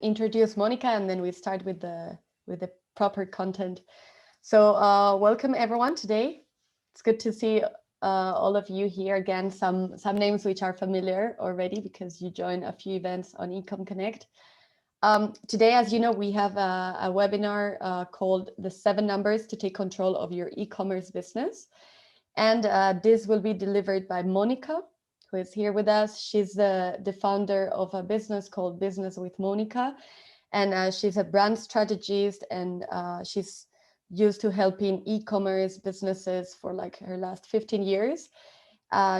introduce Monica, and then we start with the proper content. So welcome everyone today. It's good to see all of you here again. Some names which are familiar already because you joined a few events on Ecom Connect. Today, as you know, we have a webinar called The 7 Numbers to Take Control of Your E-commerce Business. And this will be delivered by Monica, who is here with us. She's the founder of a business called Business with Monica. And she's a brand strategist, and she's used to helping e-commerce businesses for like her last 15 years.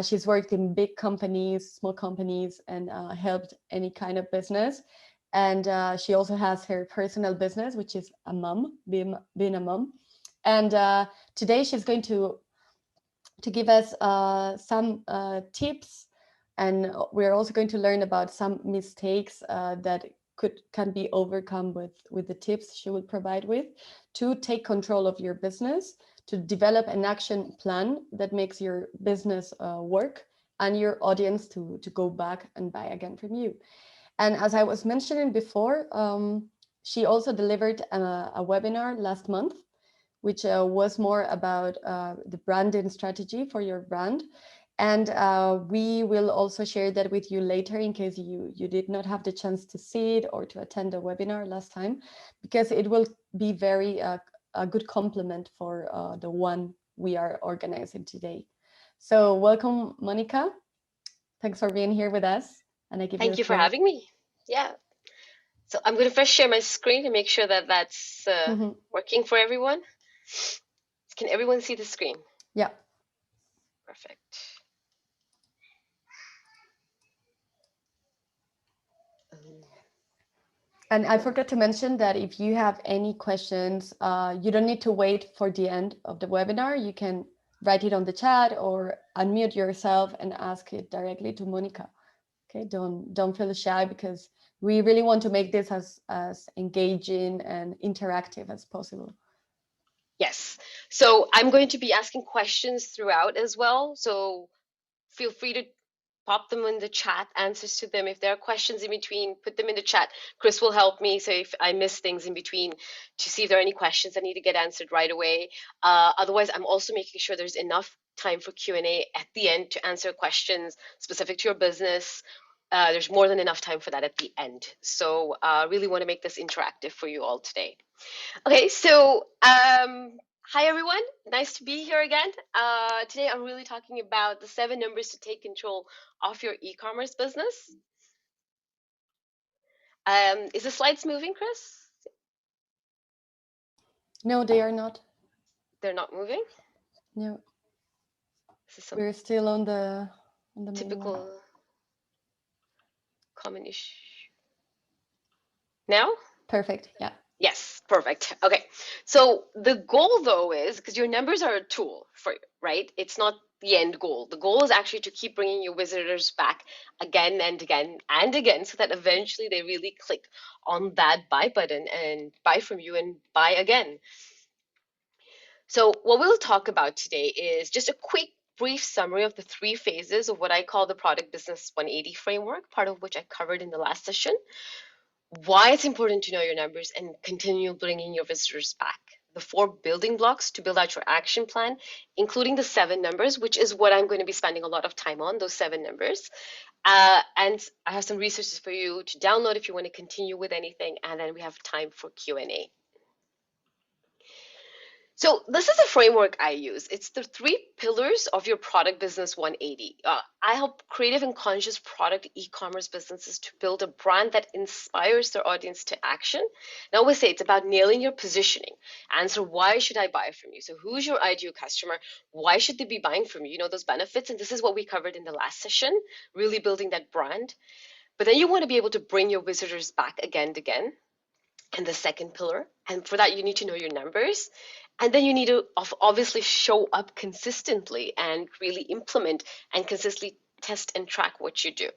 She's worked in big companies, small companies, and helped any kind of business. And she also has her personal business, which is a mom, being a mom. And today she's going to give us some tips, and we're also going to learn about some mistakes that can be overcome with the tips she will provide with to take control of your business, to develop an action plan that makes your business work and your audience to go back and buy again from you. And as I was mentioning before, she also delivered a webinar last month, which was more about the branding strategy for your brand. And we will also share that with you later in case you did not have the chance to see it or to attend the webinar last time, because it will be very a good complement for the one we are organizing today. So welcome, Monica. Thanks for being here with us. And I give Thank you for having me. Yeah. So I'm going to first share my screen to make sure that that's working for everyone. Can everyone see the screen? Yeah. Perfect. And I forgot to mention that if you have any questions, you don't need to wait for the end of the webinar. You can write it on the chat or unmute yourself and ask it directly to Monica. Okay, don't feel shy, because we really want to make this as engaging and interactive as possible. Yes. So I'm going to be asking questions throughout as well. So feel free to pop them in the chat, answers to them. If there are questions in between, put them in the chat. Chris will help me. So if I miss things in between, to see if there are any questions that need to get answered right away. Otherwise, I'm also making sure there's enough time for Q&A at the end to answer questions specific to your business. There's more than enough time for that at the end. So really want to make this interactive for you all today. Okay, so hi everyone, nice to be here again. Today I'm really talking about the 7 numbers to take control of your e-commerce business. Is the slides moving, Chris? No, they are not. They're not moving? No. We're still on the typical common issue. Now? Perfect, yeah. Yes, perfect. Okay, so the goal though is, because your numbers are a tool for you, right? It's not the end goal. The goal is actually to keep bringing your visitors back again and again and again, so that eventually they really click on that buy button and buy from you and buy again. So what we'll talk about today is just a quick brief summary of the 3 phases of what I call the Product Business 180 framework, part of which I covered in the last session. Why it's important to know your numbers and continue bringing your visitors back. The 4 building blocks to build out your action plan, including the 7 numbers, which is what I'm going to be spending a lot of time on, those 7 numbers. And I have some resources for you to download if you want to continue with anything, and then we have time for Q&A. So this is a framework I use. It's the 3 pillars of your Product Business 180. I help creative and conscious product e-commerce businesses to build a brand that inspires their audience to action. Now we say it's about nailing your positioning. Answer, why should I buy from you? So who's your ideal customer? Why should they be buying from you? You know, those benefits. And this is what we covered in the last session, really building that brand. But then you want to be able to bring your visitors back again and again. And the second pillar, and for that you need to know your numbers, and then you need to obviously show up consistently and really implement and consistently test and track what you do.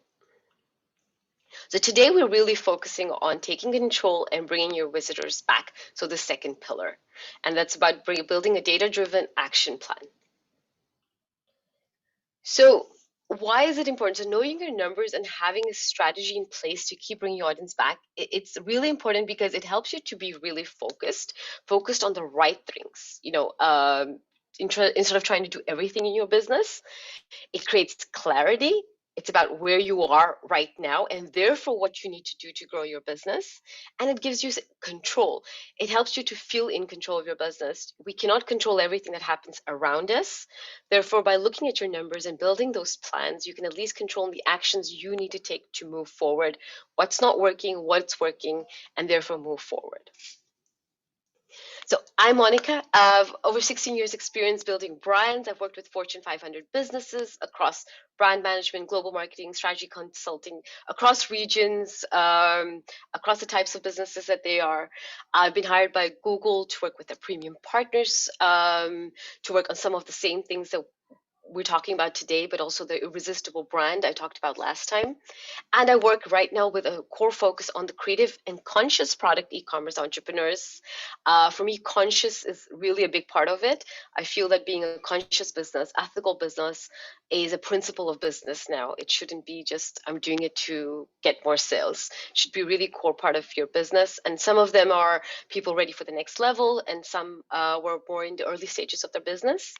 So today we're really focusing on taking control and bringing your visitors back, so the second pillar, and that's about building a data-driven action plan. So why is it important? So knowing your numbers and having a strategy in place to keep bringing your audience back, it's really important because it helps you to be really focused on the right things. Instead of trying to do everything in your business, it creates clarity. It's about where you are right now and therefore what you need to do to grow your business. And it gives you control. It helps you to feel in control of your business. We cannot control everything that happens around us. Therefore, by looking at your numbers and building those plans, you can at least control the actions you need to take to move forward, what's not working, what's working, and therefore move forward. So I'm Monica. I've over 16 years experience building brands. I've worked with Fortune 500 businesses across brand management, global marketing, strategy consulting, across regions, across the types of businesses that they are. I've been hired by Google to work with their premium partners, to work on some of the same things that we're talking about today, but also the irresistible brand I talked about last time. And I work right now with a core focus on the creative and conscious product e-commerce entrepreneurs. For me, conscious is really a big part of it. I feel that being a conscious business, ethical business, is a principle of business now. It shouldn't be just I'm doing it to get more sales. It should be a really core part of your business. And some of them are people ready for the next level, and some were more in the early stages of their business.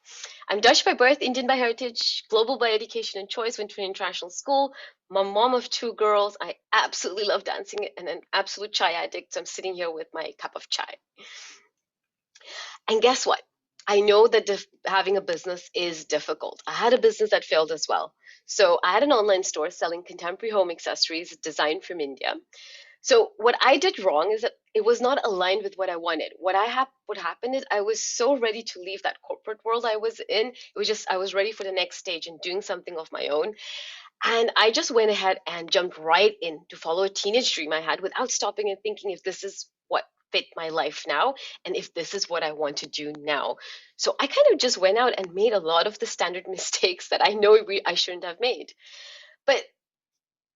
I'm Dutch by birth, Indian by heritage, global by education and choice, went to an international school. I'm a mom of two girls. I absolutely love dancing and an absolute chai addict. So I'm sitting here with my cup of chai. And guess what? I know that having a business is difficult. I had a business that failed as well. So I had an online store selling contemporary home accessories designed from India. So what I did wrong is that it was not aligned with what I wanted. What happened is I was so ready to leave that corporate world I was in. It was just I was ready for the next stage and doing something of my own. And I just went ahead and jumped right in to follow a teenage dream I had without stopping and thinking if this is what fit my life now and if this is what I want to do now. So I kind of just went out and made a lot of the standard mistakes that I know I shouldn't have made. But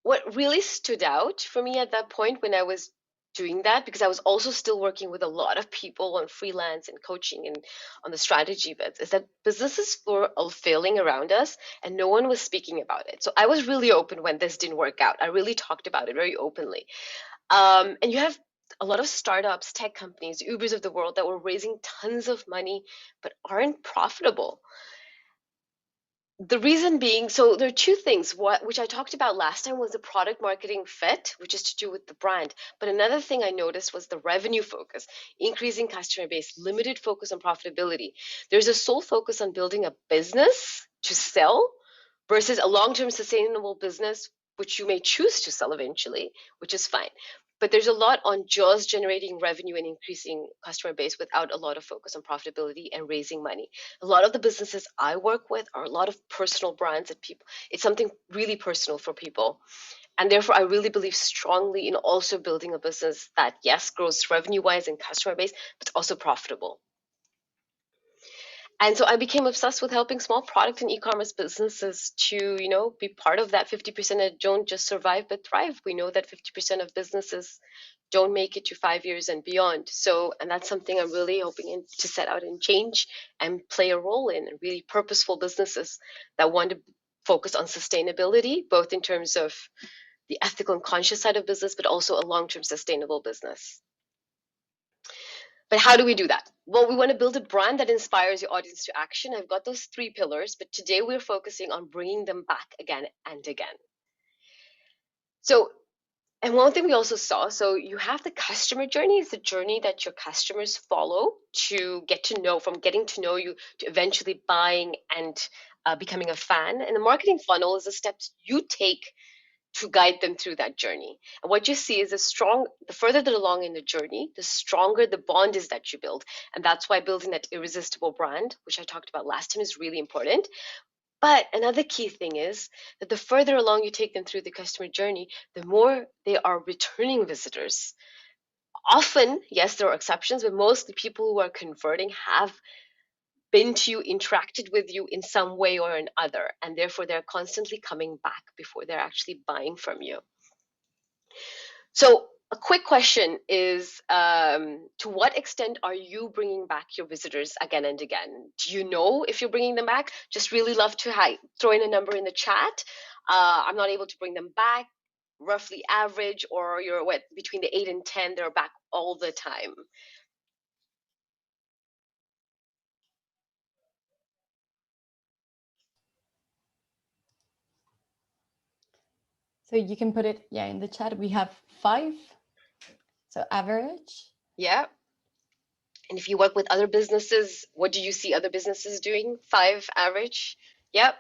what really stood out for me at that point when I was doing that, because I was also still working with a lot of people on freelance and coaching and on the strategy bits, is that businesses were all failing around us and no one was speaking about it. So I was really open when this didn't work out. I really talked about it very openly. And you have a lot of startups, tech companies, Ubers of the world that were raising tons of money but aren't profitable. The reason being, so there are two things, which I talked about last time was the product marketing fit, which is to do with the brand. But another thing I noticed was the revenue focus, increasing customer base, limited focus on profitability. There's a sole focus on building a business to sell versus a long-term sustainable business, which you may choose to sell eventually, which is fine. But there's a lot on just generating revenue and increasing customer base without a lot of focus on profitability and raising money. A lot of the businesses I work with are a lot of personal brands that people, it's something really personal for people. And therefore, I really believe strongly in also building a business that, yes, grows revenue wise and customer base, but also profitable. And so I became obsessed with helping small product and e-commerce businesses to, be part of that 50% that don't just survive but thrive. We know that 50% of businesses don't make it to 5 years and beyond. So, and that's something I'm really hoping to set out and change and play a role in, really purposeful businesses that want to focus on sustainability, both in terms of the ethical and conscious side of business, but also a long-term sustainable business. But how do we do that? Well, we want to build a brand that inspires your audience to action. I've got those three pillars, but today we're focusing on bringing them back again and again. So, and one thing we also saw, so you have the customer journey is the journey that your customers follow to get to know, from getting to know you to eventually buying and becoming a fan. And the marketing funnel is the steps you take to guide them through that journey. And what you see is the further they're along in the journey, the stronger the bond is that you build. And that's why building that irresistible brand, which I talked about last time, is really important. But another key thing is that the further along you take them through the customer journey, the more they are returning visitors. Often, yes, there are exceptions, but mostly people who are converting have been to you, interacted with you in some way or another, and therefore they're constantly coming back before they're actually buying from you. So a quick question is, to what extent are you bringing back your visitors again and again? Do you know if you're bringing them back? Just really love to throw in a number in the chat. I'm not able to bring them back, roughly average, or you're what, between the 8 and 10, they're back all the time. So you can put it, yeah, in the chat. We have 5, so average. Yeah. And if you work with other businesses, what do you see other businesses doing? 5 average? Yep.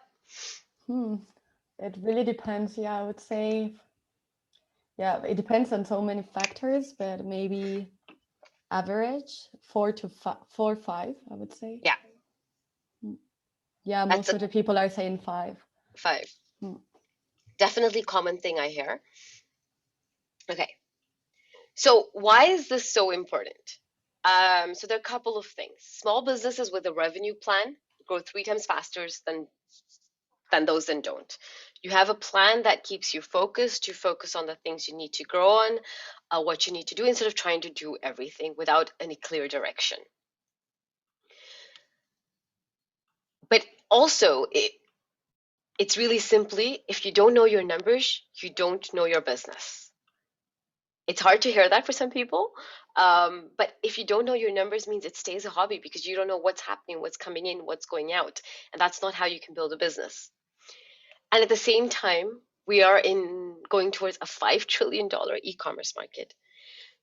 It really depends. Yeah, I would say, yeah, it depends on so many factors, but maybe average 4 to 5, 4, 5, I would say. Yeah. Yeah, most of the people are saying 5. 5. Definitely common thing I hear. Okay. So why is this so important? So there are a couple of things. Small businesses with a revenue plan grow 3 times faster than those that don't. You have a plan that keeps you focused. You focus on the things you need to grow on, what you need to do, instead of trying to do everything without any clear direction. But also, it's really simply, if you don't know your numbers, you don't know your business. It's hard to hear that for some people, but if you don't know your numbers, means it stays a hobby because you don't know what's happening, what's coming in, what's going out, and that's not how you can build a business. And at the same time, we are going towards a $5 trillion e-commerce market.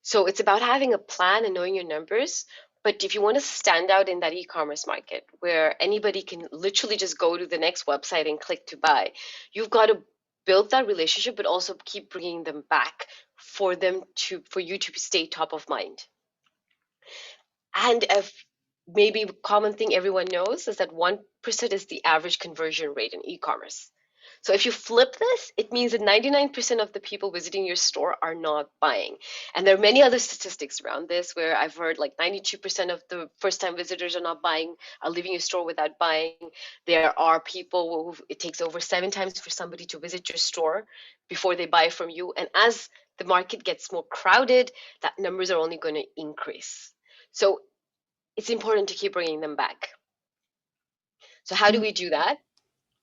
So it's about having a plan and knowing your numbers. But if you want to stand out in that e-commerce market where anybody can literally just go to the next website and click to buy, you've got to build that relationship, but also keep bringing them back for you to stay top of mind. And if maybe a common thing everyone knows is that 1% is the average conversion rate in e-commerce. So if you flip this, it means that 99% of the people visiting your store are not buying. And there are many other statistics around this where I've heard like 92% of the first-time visitors are not buying, are leaving your store without buying. There are people who it takes over 7 times for somebody to visit your store before they buy from you. And as the market gets more crowded, that numbers are only going to increase. So it's important to keep bringing them back. So how do we do that?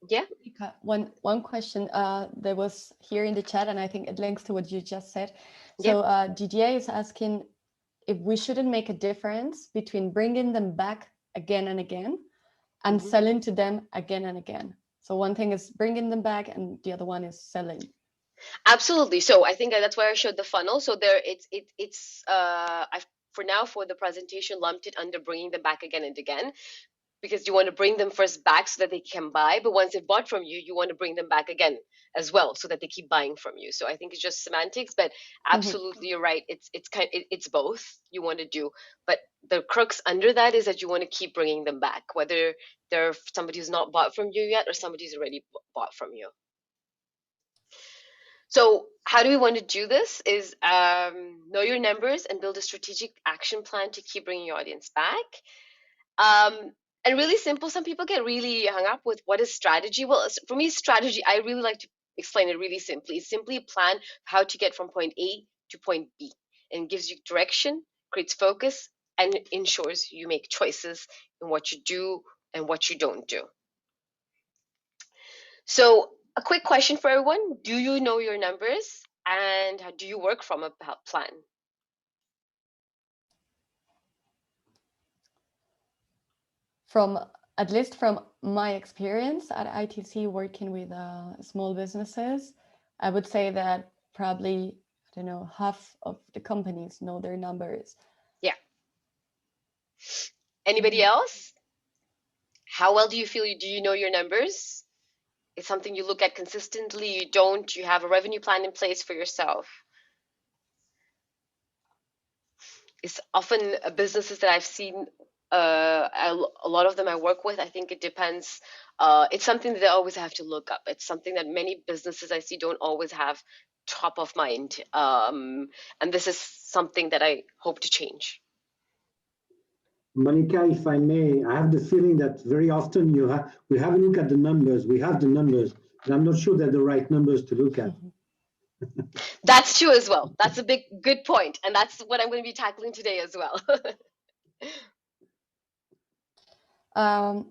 Yeah. One question that was here in the chat, and I think it links to what you just said. Yeah. So Didier is asking if we shouldn't make a difference between bringing them back again and again and selling to them again and again. So one thing is bringing them back and the other one is selling. Absolutely. So I think that's why I showed the funnel. So there, I've for now for the presentation lumped it under bringing them back again and again, because you want to bring them first back so that they can buy. But once they've bought from you, you want to bring them back again as well so that they keep buying from you. So I think it's just semantics, but absolutely you're right. It's both you want to do, but the crux under that is that you want to keep bringing them back, whether they're somebody who's not bought from you yet or somebody who's already bought from you. So how do we want to do this is know your numbers and build a strategic action plan to keep bringing your audience back. And really simple, some people get really hung up with what is strategy. Well, for me, strategy, I really like to explain it really simply. It's simply a plan how to get from point A to point B, and gives you direction, creates focus, and ensures you make choices in what you do and what you don't do. So a quick question for everyone. Do you know your numbers and do you work from a plan? At least from my experience at ITC working with small businesses, I would say that probably, I don't know, half of the companies know their numbers. Yeah. Anybody else? How well do you feel? Do you know your numbers? It's something you look at consistently. You don't. You have a revenue plan in place for yourself. It's often businesses that I've seen. A lot of them I work with. I think it depends. It's something that they always have to look up. It's something that many businesses I see don't always have top of mind. And this is something that I hope to change. Monica, if I may, I have the feeling that very often we have a look at the numbers. We have the numbers, but I'm not sure they're the right numbers to look at. That's true as well. That's a good point. And that's what I'm going to be tackling today as well.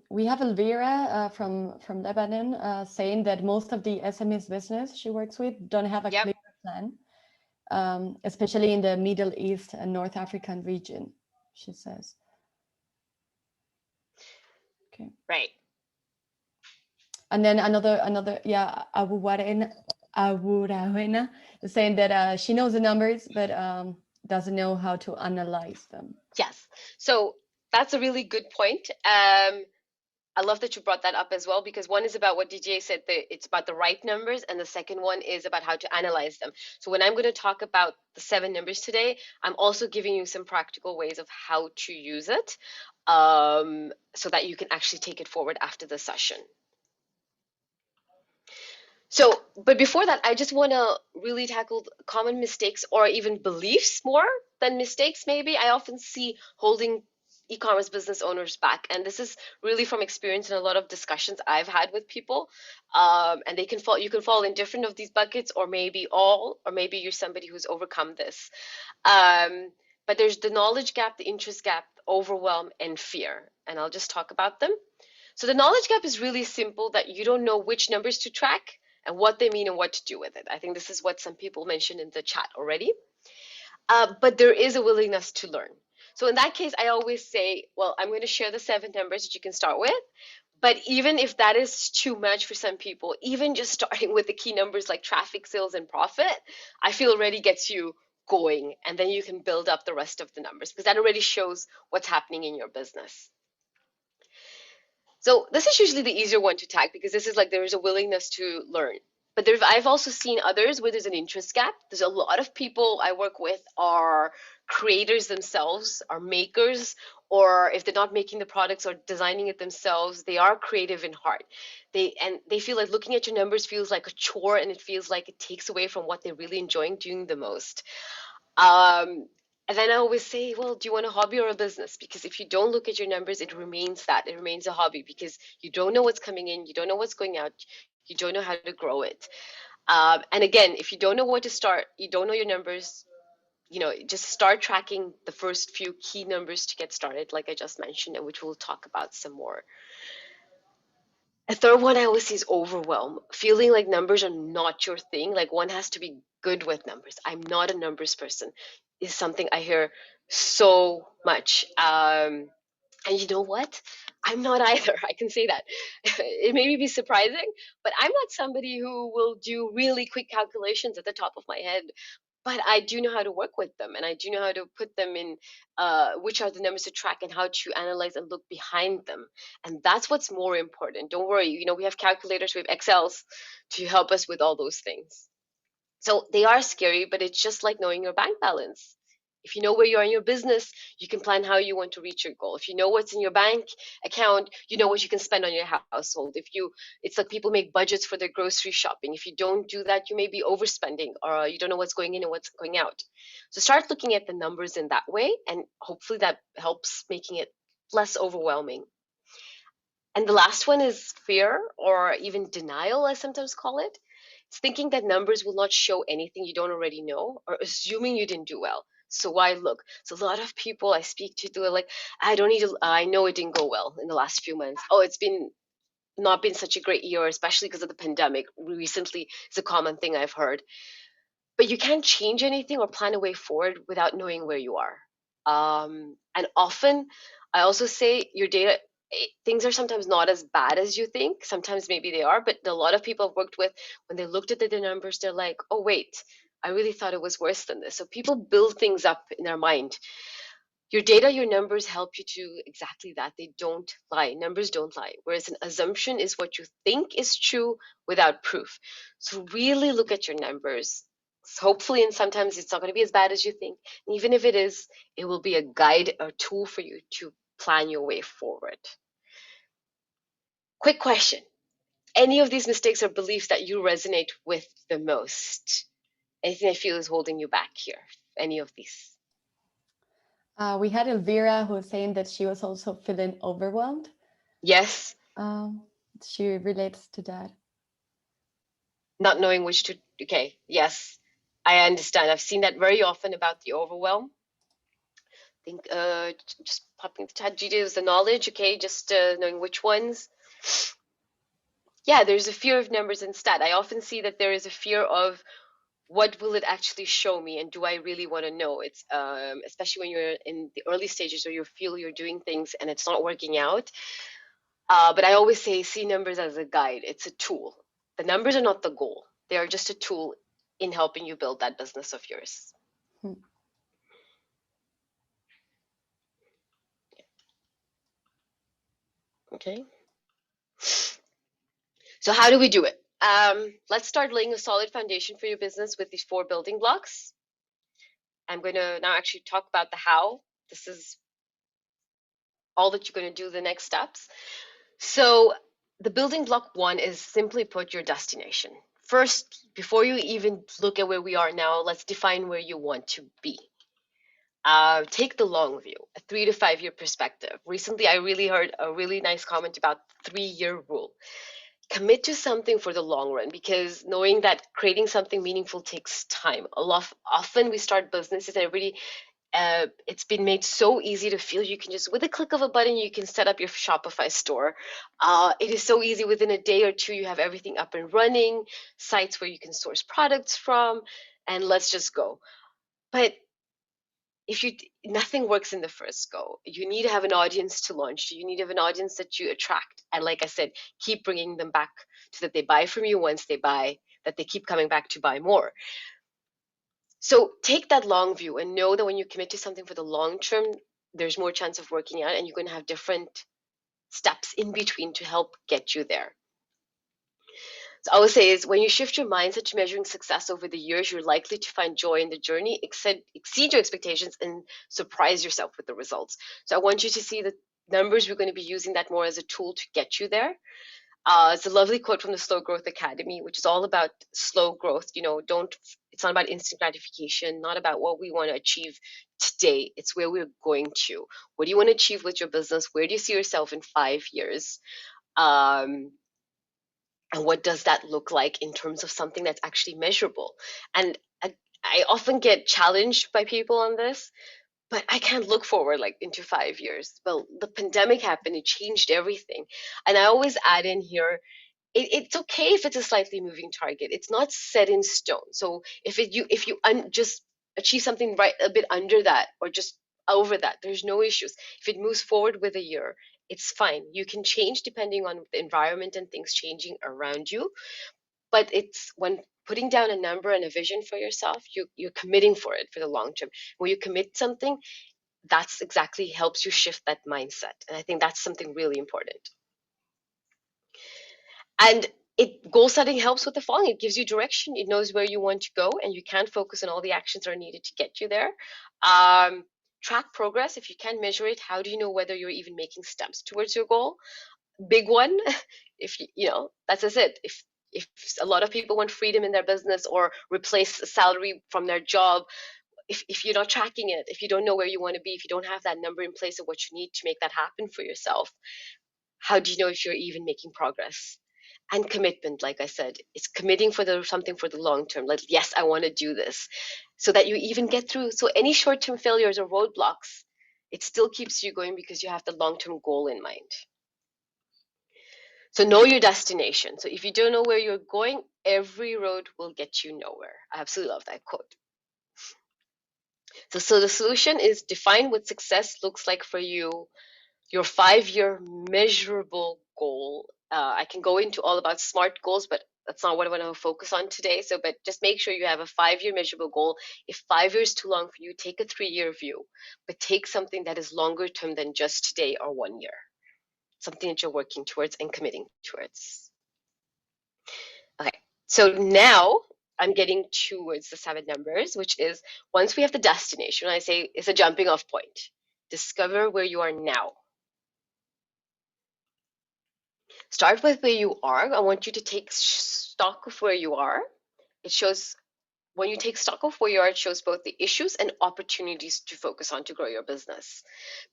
We have Elvira from Lebanon saying that most of the SMEs business she works with don't have a Yep. clear plan, especially in the Middle East and North African region, she says. Okay. Right. And then another, yeah, Aburawena is saying that she knows the numbers, but doesn't know how to analyze them. Yes. So that's a really good point. I love that you brought that up as well, because one is about what DJ said, it's about the right numbers, and the second one is about how to analyze them. So when I'm going to talk about the 7 numbers today, I'm also giving you some practical ways of how to use it, so that you can actually take it forward after the session. So, but before that, I just want to really tackle common mistakes, or even beliefs more than mistakes, maybe. I often see holding e-commerce business owners back. And this is really from experience in a lot of discussions I've had with people. And they can fall, you can fall in different of these buckets, or maybe all, or maybe you're somebody who's overcome this. But there's the knowledge gap, the interest gap, overwhelm, and fear. And I'll just talk about them. So the knowledge gap is really simple, that you don't know which numbers to track and what they mean and what to do with it. I think this is what some people mentioned in the chat already. But there is a willingness to learn. So in that case, I always say, well, I'm going to share the 7 numbers that you can start with. But even if that is too much for some people, even just starting with the key numbers like traffic, sales, and profit, I feel already gets you going. And then you can build up the rest of the numbers, because that already shows what's happening in your business. So this is usually the easier one to tag, because this is like there is a willingness to learn. But I've also seen others where there's an interest gap. There's a lot of people I work with are creators themselves, are makers, or if they're not making the products or designing it themselves, they are creative in heart. They feel like looking at your numbers feels like a chore, and it feels like it takes away from what they're really enjoying doing the most. And then I always say, well, do you want a hobby or a business? Because if you don't look at your numbers, it remains a hobby, because you don't know what's coming in, you don't know what's going out, you don't know how to grow it. And again, if you don't know what to start, you don't know your numbers, just start tracking the first few key numbers to get started, like I just mentioned, and which we'll talk about some more. A third one I always see is overwhelm, feeling like numbers are not your thing. Like one has to be good with numbers. I'm not a numbers person, is something I hear so much. And you know what? I'm not either. I can say that. It may be surprising, but I'm not somebody who will do really quick calculations at the top of my head. But I do know how to work with them, and I do know how to put them in, which are the numbers to track and how to analyze and look behind them. And that's what's more important. Don't worry, we have calculators, we have Excels to help us with all those things. So they are scary, but it's just like knowing your bank balance. If you know where you are in your business, you can plan how you want to reach your goal. If you know what's in your bank account, you know what you can spend on your household. It's like people make budgets for their grocery shopping. If you don't do that, you may be overspending, or you don't know what's going in and what's going out. So start looking at the numbers in that way, and hopefully that helps making it less overwhelming. And the last one is fear, or even denial, I sometimes call it. It's thinking that numbers will not show anything you don't already know, or assuming you didn't do well. So why look? So a lot of people I speak to, they're like, I don't need to, I know it didn't go well in the last few months. Oh, it's not been such a great year, especially because of the pandemic. Recently, it's a common thing I've heard. But you can't change anything or plan a way forward without knowing where you are. And often, I also say your data, things are sometimes not as bad as you think. Sometimes maybe they are, but a lot of people I've worked with, when they looked at the numbers, they're like, oh, wait, I really thought it was worse than this. So people build things up in their mind. Your data, your numbers help you to exactly that. They don't lie. Numbers don't lie. Whereas an assumption is what you think is true without proof. So really look at your numbers. Hopefully, and sometimes it's not going to be as bad as you think. And even if it is, it will be a guide or tool for you to plan your way forward. Quick question. Any of these mistakes or beliefs that you resonate with the most? Anything I feel is holding you back here? Any of these? We had Elvira who was saying that she was also feeling overwhelmed. Yes. She relates to that. Not knowing which to, okay, yes. I understand. I've seen that very often about the overwhelm. I think just popping the chat details, the knowledge, okay, just knowing which ones. Yeah, there's a fear of numbers instead. I often see that there is a fear of what will it actually show me, and do I really want to know? It's especially when you're in the early stages where you feel you're doing things and it's not working out. But I always say, see numbers as a guide. It's a tool. The numbers are not the goal. They are just a tool in helping you build that business of yours. Hmm. Okay. So how do we do it? Let's start laying a solid foundation for your business with these 4 building blocks. I'm going to now actually talk about the how. This is all that you're going to do, the next steps. So the building block 1 is, simply put, your destination. First, before you even look at where we are now, let's define where you want to be. Take the long view, a 3 to 5 year perspective. Recently, I really heard a really nice comment about 3-year rule. Commit to something for the long run, because knowing that creating something meaningful takes time. Often we start businesses and everybody, it's been made so easy to feel you can just, with a click of a button, you can set up your Shopify store. It is so easy. Within a day or two, you have everything up and running, sites where you can source products from, and let's just go. But if you nothing works in the first go. You need to have an audience to launch. You need to have an audience that you attract, and like I said, keep bringing them back so that they buy from you. Once they buy, that they keep coming back to buy more. So take that long view and know that when you commit to something for the long term, there's more chance of working out, and you're going to have different steps in between to help get you there. So I would say is, when you shift your mindset to measuring success over the years, you're likely to find joy in the journey, exceed your expectations, and surprise yourself with the results. So I want you to see the numbers. We're going to be using that more as a tool to get you there. It's a lovely quote from the Slow Growth Academy, which is all about slow growth. It's not about instant gratification, not about what we want to achieve today. It's where we're going to. What do you want to achieve with your business? Where do you see yourself in 5 years? And what does that look like in terms of something that's actually measurable? And I often get challenged by people on this, but I can't look forward like into 5 years. Well, the pandemic happened, it changed everything. And I always add in here, it's okay if it's a slightly moving target. It's not set in stone. So if you just achieve something right a bit under that, or just over that, there's no issues. If it moves forward with a year, it's fine. You can change depending on the environment and things changing around you. But it's when putting down a number and a vision for yourself, you're committing for it for the long term. When you commit something, that's exactly helps you shift that mindset. And I think that's something really important. And goal setting helps with the following. It gives you direction. It knows where you want to go, and you can focus on all the actions that are needed to get you there. Track progress. If you can't measure it, how do you know whether you're even making steps towards your goal? Big one. If that's just it. If a lot of people want freedom in their business, or replace a salary from their job, if you're not tracking it, if you don't know where you want to be, if you don't have that number in place of what you need to make that happen for yourself, how do you know if you're even making progress? And commitment, like I said, it's committing for something for the long term. Like, yes, I want to do this, so that you even get through. So any short-term failures or roadblocks, it still keeps you going because you have the long-term goal in mind. So know your destination. So if you don't know where you're going, every road will get you nowhere. I absolutely love that quote. So the solution is, define what success looks like for you, your 5-year measurable goal. I can go into all about SMART goals, but that's not what I want to focus on today. But just make sure you have a 5-year measurable goal. If 5 years is too long for you, take a 3-year view, but take something that is longer term than just today or 1 year, something that you're working towards and committing towards. Okay, so now I'm getting towards the 7 numbers, which is, once we have the destination, I say it's a jumping off point. Discover where you are now. Start with where you are. I want you to take stock of where you are. It shows, when you take stock of where you are, it shows both the issues and opportunities to focus on to grow your business.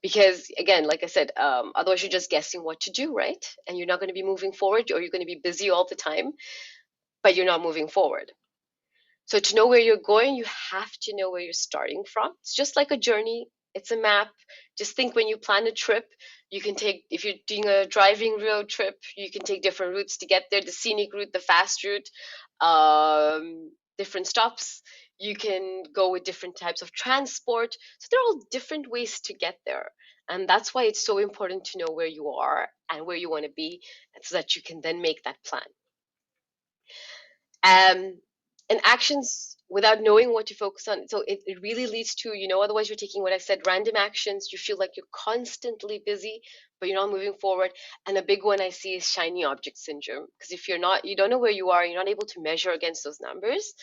Because again, like I said, otherwise you're just guessing what to do, right? And you're not going to be moving forward, or you're going to be busy all the time, but you're not moving forward. So to know where you're going, you have to know where you're starting from. It's just like a journey. It's a map. Just think when you plan a trip, you can take, if you're doing a driving road trip, you can take different routes to get there, the scenic route, the fast route, different stops. You can go with different types of transport. So there are all different ways to get there. And that's why it's so important to know where you are and where you want to be, so that you can then make that plan. And actions without knowing what to focus on. So it really leads to, otherwise you're taking what I said, random actions. You feel like you're constantly busy, but you're not moving forward. And a big one I see is shiny object syndrome. Because if you don't know where you are, you're not able to measure against those numbers.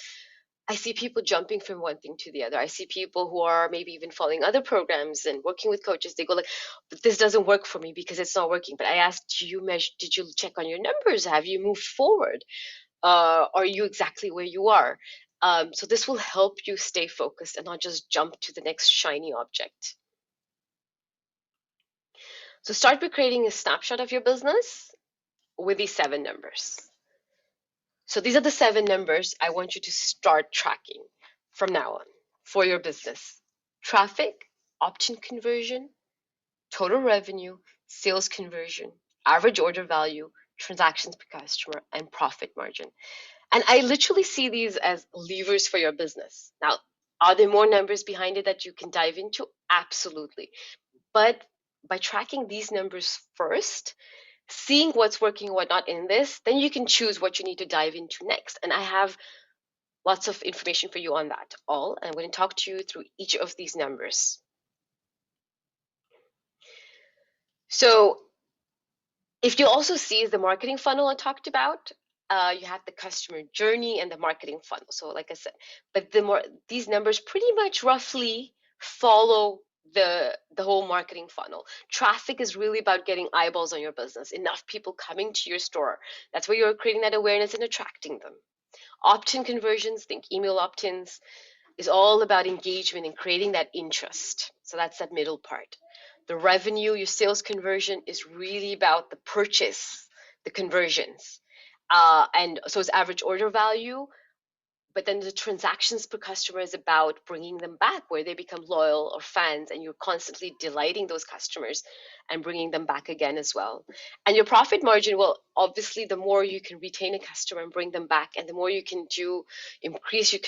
I see people jumping from one thing to the other. I see people who are maybe even following other programs and working with coaches. They go like, but this doesn't work for me because it's not working. But I asked, did you check on your numbers? Have you moved forward? Are you exactly where you are? So this will help you stay focused and not just jump to the next shiny object. So start by creating a snapshot of your business with these 7 numbers. So these are the 7 numbers I want you to start tracking from now on for your business. Traffic, opt-in conversion, total revenue, sales conversion, average order value, transactions per customer, and profit margin. And I literally see these as levers for your business. Now, are there more numbers behind it that you can dive into? Absolutely. But by tracking these numbers first, seeing what's working and what not in this, then you can choose what you need to dive into next. And I have lots of information for you on that all. And I'm going to talk to you through each of these numbers. So if you also see the marketing funnel I talked about, you have the customer journey and the marketing funnel. So like I said, but these numbers pretty much roughly follow the whole marketing funnel. Traffic is really about getting eyeballs on your business, enough people coming to your store. That's where you're creating that awareness and attracting them. Opt-in conversions, think email opt-ins, is all about engagement and creating that interest. So that's that middle part. The revenue, your sales conversion, is really about the purchase, the conversions. And so it's average order value, but then the transactions per customer is about bringing them back where they become loyal or fans, and you're constantly delighting those customers and bringing them back again as well. And your profit margin, well, obviously the more you can retain a customer and bring them back, and the more you can increase your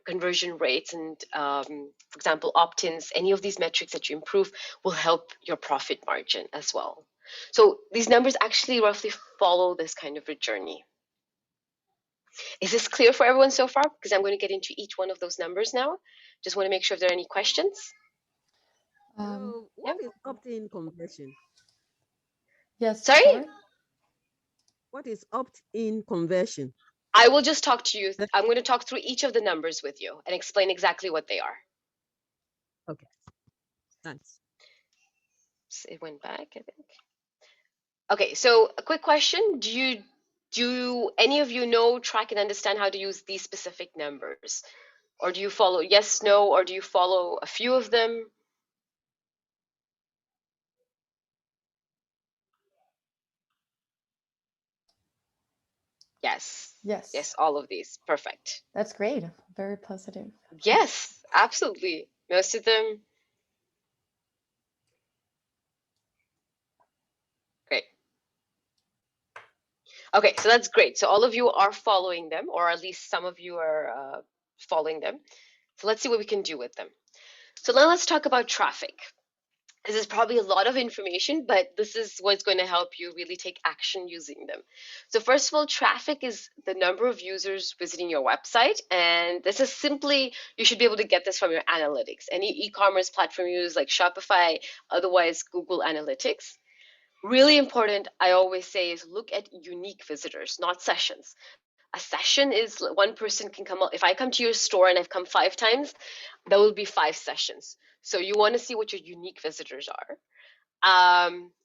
conversion rates and for example opt-ins, any of these metrics that you improve will help your profit margin as well. So these numbers actually roughly follow this kind of a journey. Is this clear for everyone so far? Because I'm going to get into each one of those numbers now. Just want to make sure if there are any questions. What is opt-in conversion? Yes. Sorry? What is opt-in conversion? I will just talk to you. I'm going to talk through each of the numbers with you and explain exactly what they are. Okay. Thanks. It went back, I think. Okay, so a quick question. Do any of you know, track, and understand how to use these specific numbers? Or do you follow yes, no, or do you follow a few of them? Yes. Yes. Yes, all of these. Perfect. That's great. Very positive. Yes, absolutely. Most of them. Great. Okay, so that's great. So all of you are following them, or at least some of you are following them. So let's see what we can do with them. So now let's talk about traffic. This is probably a lot of information, but this is what's going to help you really take action using them. So first of all, traffic is the number of users visiting your website. And this is simply, you should be able to get this from your analytics. Any e-commerce platform you use like Shopify, otherwise Google Analytics. Really important, I always say, is look at unique visitors, not sessions. A session is one person can come. If I come to your store and I've come 5 times, that will be 5 sessions. So you want to see what your unique visitors are.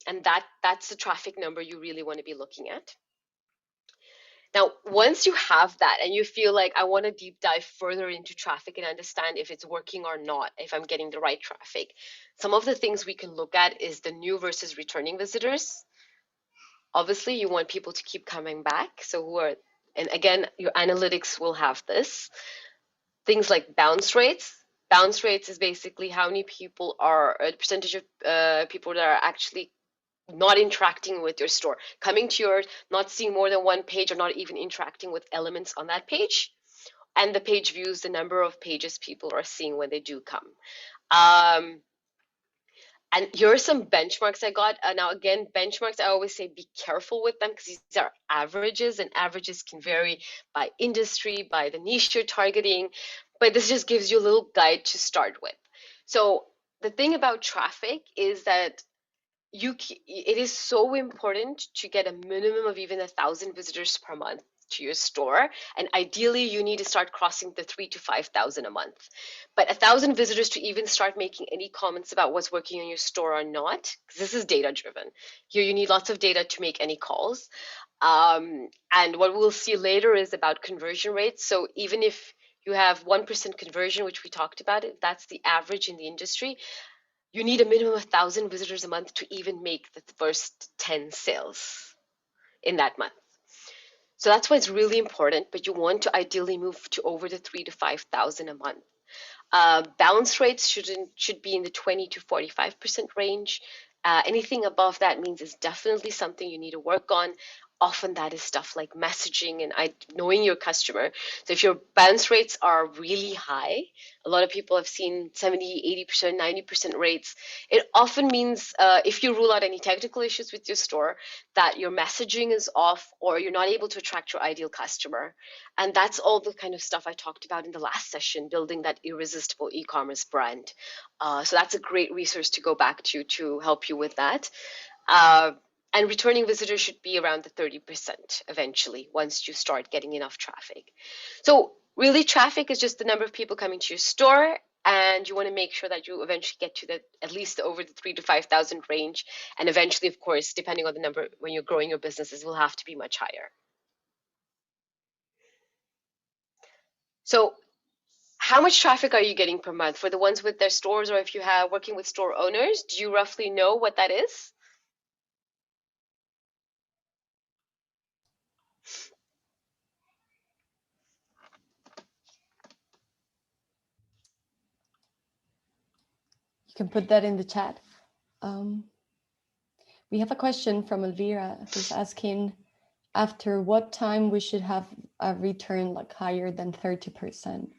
And that's the traffic number you really want to be looking at. Now, once you have that and you feel like I want to deep dive further into traffic and understand if it's working or not, if I'm getting the right traffic, some of the things we can look at is the new versus returning visitors. Obviously, you want people to keep coming back. So And again, your analytics will have this. Things like bounce rates. Bounce rates is basically how many people are, a percentage of people that are actually not interacting with your store, coming to yours, not seeing more than one page, or not even interacting with elements on that page. And the page views, the number of pages people are seeing when they do come. And here are some benchmarks I got. Now, again, benchmarks, I always say be careful with them because these are averages, and averages can vary by industry, by the niche you're targeting. But this just gives you a little guide to start with. So the thing about traffic is that it is so important to get a minimum of even 1,000 visitors per month to your store, and ideally you need to start crossing the 3,000 to 5,000 a month. But 1,000 visitors to even start making any comments about what's working in your store or not, because this is data driven. Here you need lots of data to make any calls. And what we'll see later is about conversion rates. So even if you have 1% conversion, which we talked about, if that's the average in the industry, you need a minimum of 1,000 visitors a month to even make the first 10 sales in that month. So that's why it's really important, but you want to ideally move to over the 3,000 to 5,000 a month. Bounce rates should be in the 20 to 45% range. Anything above that means it's definitely something you need to work on. Often that is stuff like messaging and knowing your customer. So if your bounce rates are really high, a lot of people have seen 70, 80%, 90% rates. It often means if you rule out any technical issues with your store, that your messaging is off or you're not able to attract your ideal customer. And that's all the kind of stuff I talked about in the last session, building that irresistible e-commerce brand. So that's a great resource to go back to help you with that. And returning visitors should be around the 30% eventually once you start getting enough traffic. So really, traffic is just the number of people coming to your store, and you want to make sure that you eventually get to at least over the 3,000 to 5,000 range. And eventually, of course, depending on the number, when you're growing your businesses, will have to be much higher. So how much traffic are you getting per month for the ones with their stores, or if you have working with store owners? Do you roughly know what that is? You can put that in the chat. We have a question from Elvira who's asking after what time we should have a return like higher than 30%.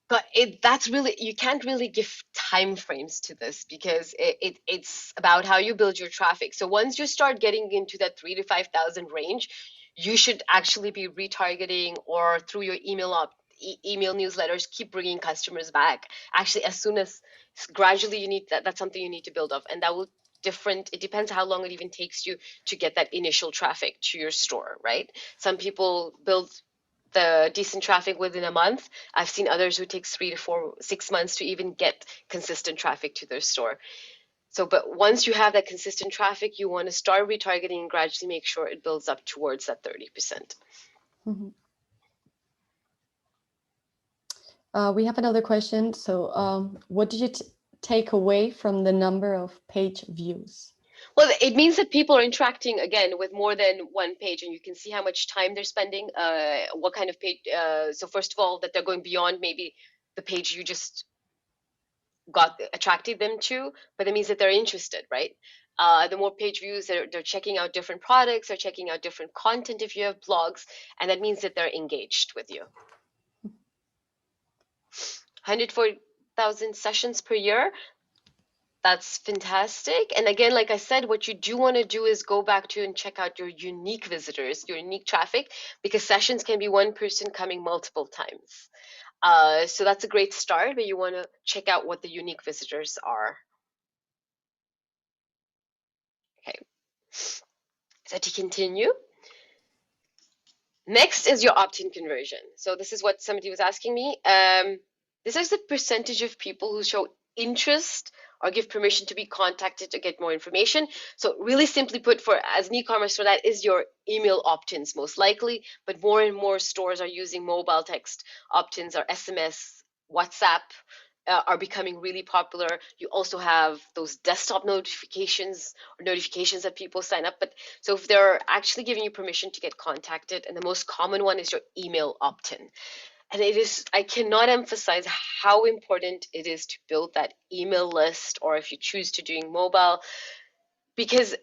But that's really, you can't really give time frames to this because it's about how you build your traffic. So once you start getting into that 3,000 to 5,000 range, you should actually be retargeting, or through your email newsletters, keep bringing customers back. Actually, as soon as gradually you need that's something you need to build up, and that will it depends how long it even takes you to get that initial traffic to your store, right? Some people build the decent traffic within a month. I've seen others who take 3 to 4, 6 months to even get consistent traffic to their store. So, but once you have that consistent traffic, you want to start retargeting and gradually make sure it builds up towards that 30%. Mm-hmm. We have another question. So what did you take away from the number of page views? Well, it means that people are interacting, again, with more than one page, and you can see how much time they're spending, what kind of page. So first of all, that they're going beyond maybe the page you just attracted them to, but it means that they're interested, right? The more page views, they're checking out different products, they're checking out different content if you have blogs, and that means that they're engaged with you. 140,000 sessions per year. That's fantastic. And again, like I said, what you do want to do is go back to and check out your unique visitors, your unique traffic, because sessions can be one person coming multiple times. So that's a great start, but you want to check out what the unique visitors are. Okay. So to continue, next is your opt-in conversion. So this is what somebody was asking me. This is the percentage of people who show interest or give permission to be contacted to get more information. So really simply put, as an e-commerce store, that is your email opt-ins most likely, but more and more stores are using mobile text opt-ins or SMS, WhatsApp, are becoming really popular. You also have those desktop notifications or notifications that people sign up. But so if they're actually giving you permission to get contacted, and the most common one is your email opt-in. And it is, I cannot emphasize how important it is to build that email list, or if you choose to doing mobile, because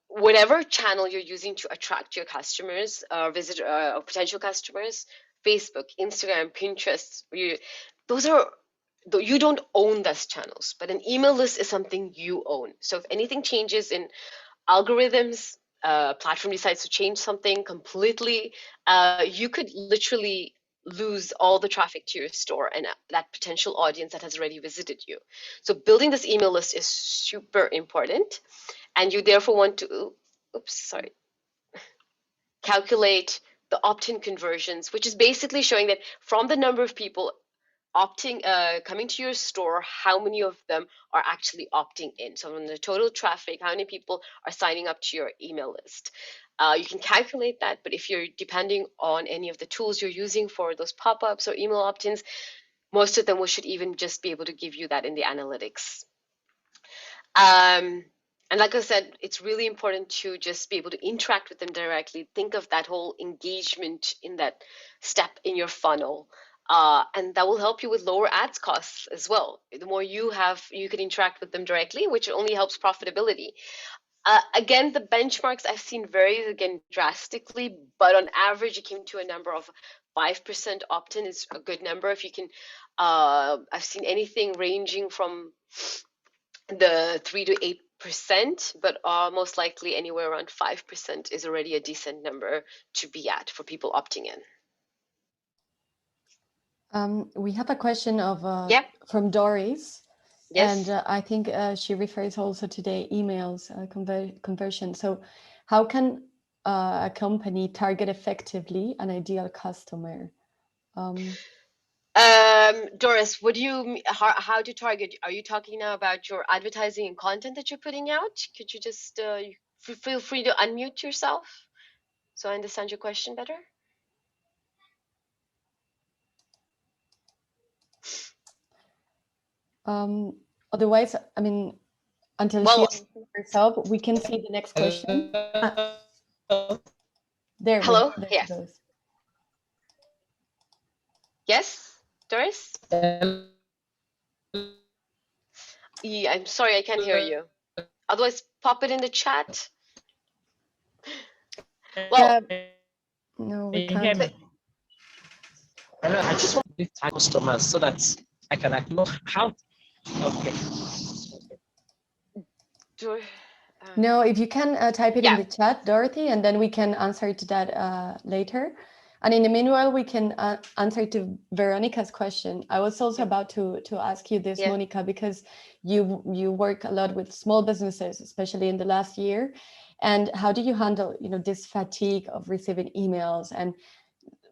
whatever channel you're using to attract your customers, or potential customers, Facebook, Instagram, Pinterest, those are, you don't own those channels, but an email list is something you own. So if anything changes in algorithms, platform decides to change something completely, you could literally lose all the traffic to your store and that potential audience that has already visited you. So building this email list is super important, and you therefore want to, calculate the opt-in conversions, which is basically showing that from the number of people coming to your store, how many of them are actually opting in. So from the total traffic, how many people are signing up to your email list. You can calculate that, but if you're depending on any of the tools you're using for those pop-ups or email opt-ins, most of them should even just be able to give you that in the analytics. And like I said, it's really important to just be able to interact with them directly. Think of that whole engagement in that step in your funnel. And that will help you with lower ads costs as well. The more you can interact with them directly, which only helps profitability. Again, the benchmarks I've seen vary again drastically, but on average, it came to a number of 5% opt-in is a good number. If you can, I've seen anything ranging from the 3 to 8%, but most likely anywhere around 5% is already a decent number to be at for people opting in. We have a question of from Doris. Yes. And I think she refers also to the emails conversion. So how can a company target effectively an ideal customer? Doris, what do you how to target? Are you talking now about your advertising and content that you're putting out? Could you just feel free to unmute yourself so I understand your question better? Otherwise, I mean, until she answers herself, we can see the next question. There. Hello. There Yes. she goes. Yes, Doris. Yeah, I'm sorry, I can't hear you. Otherwise, pop it in the chat. Well, no, we can't. Hello, I just want to type customers so that I can know how. Okay. No, if you can type it in the chat, Dorothy, and then we can answer to that later. And in the meanwhile, we can answer to Veronica's question. I was also about to ask you this, Monica, because you work a lot with small businesses, especially in the last year. And how do you handle, this fatigue of receiving emails? And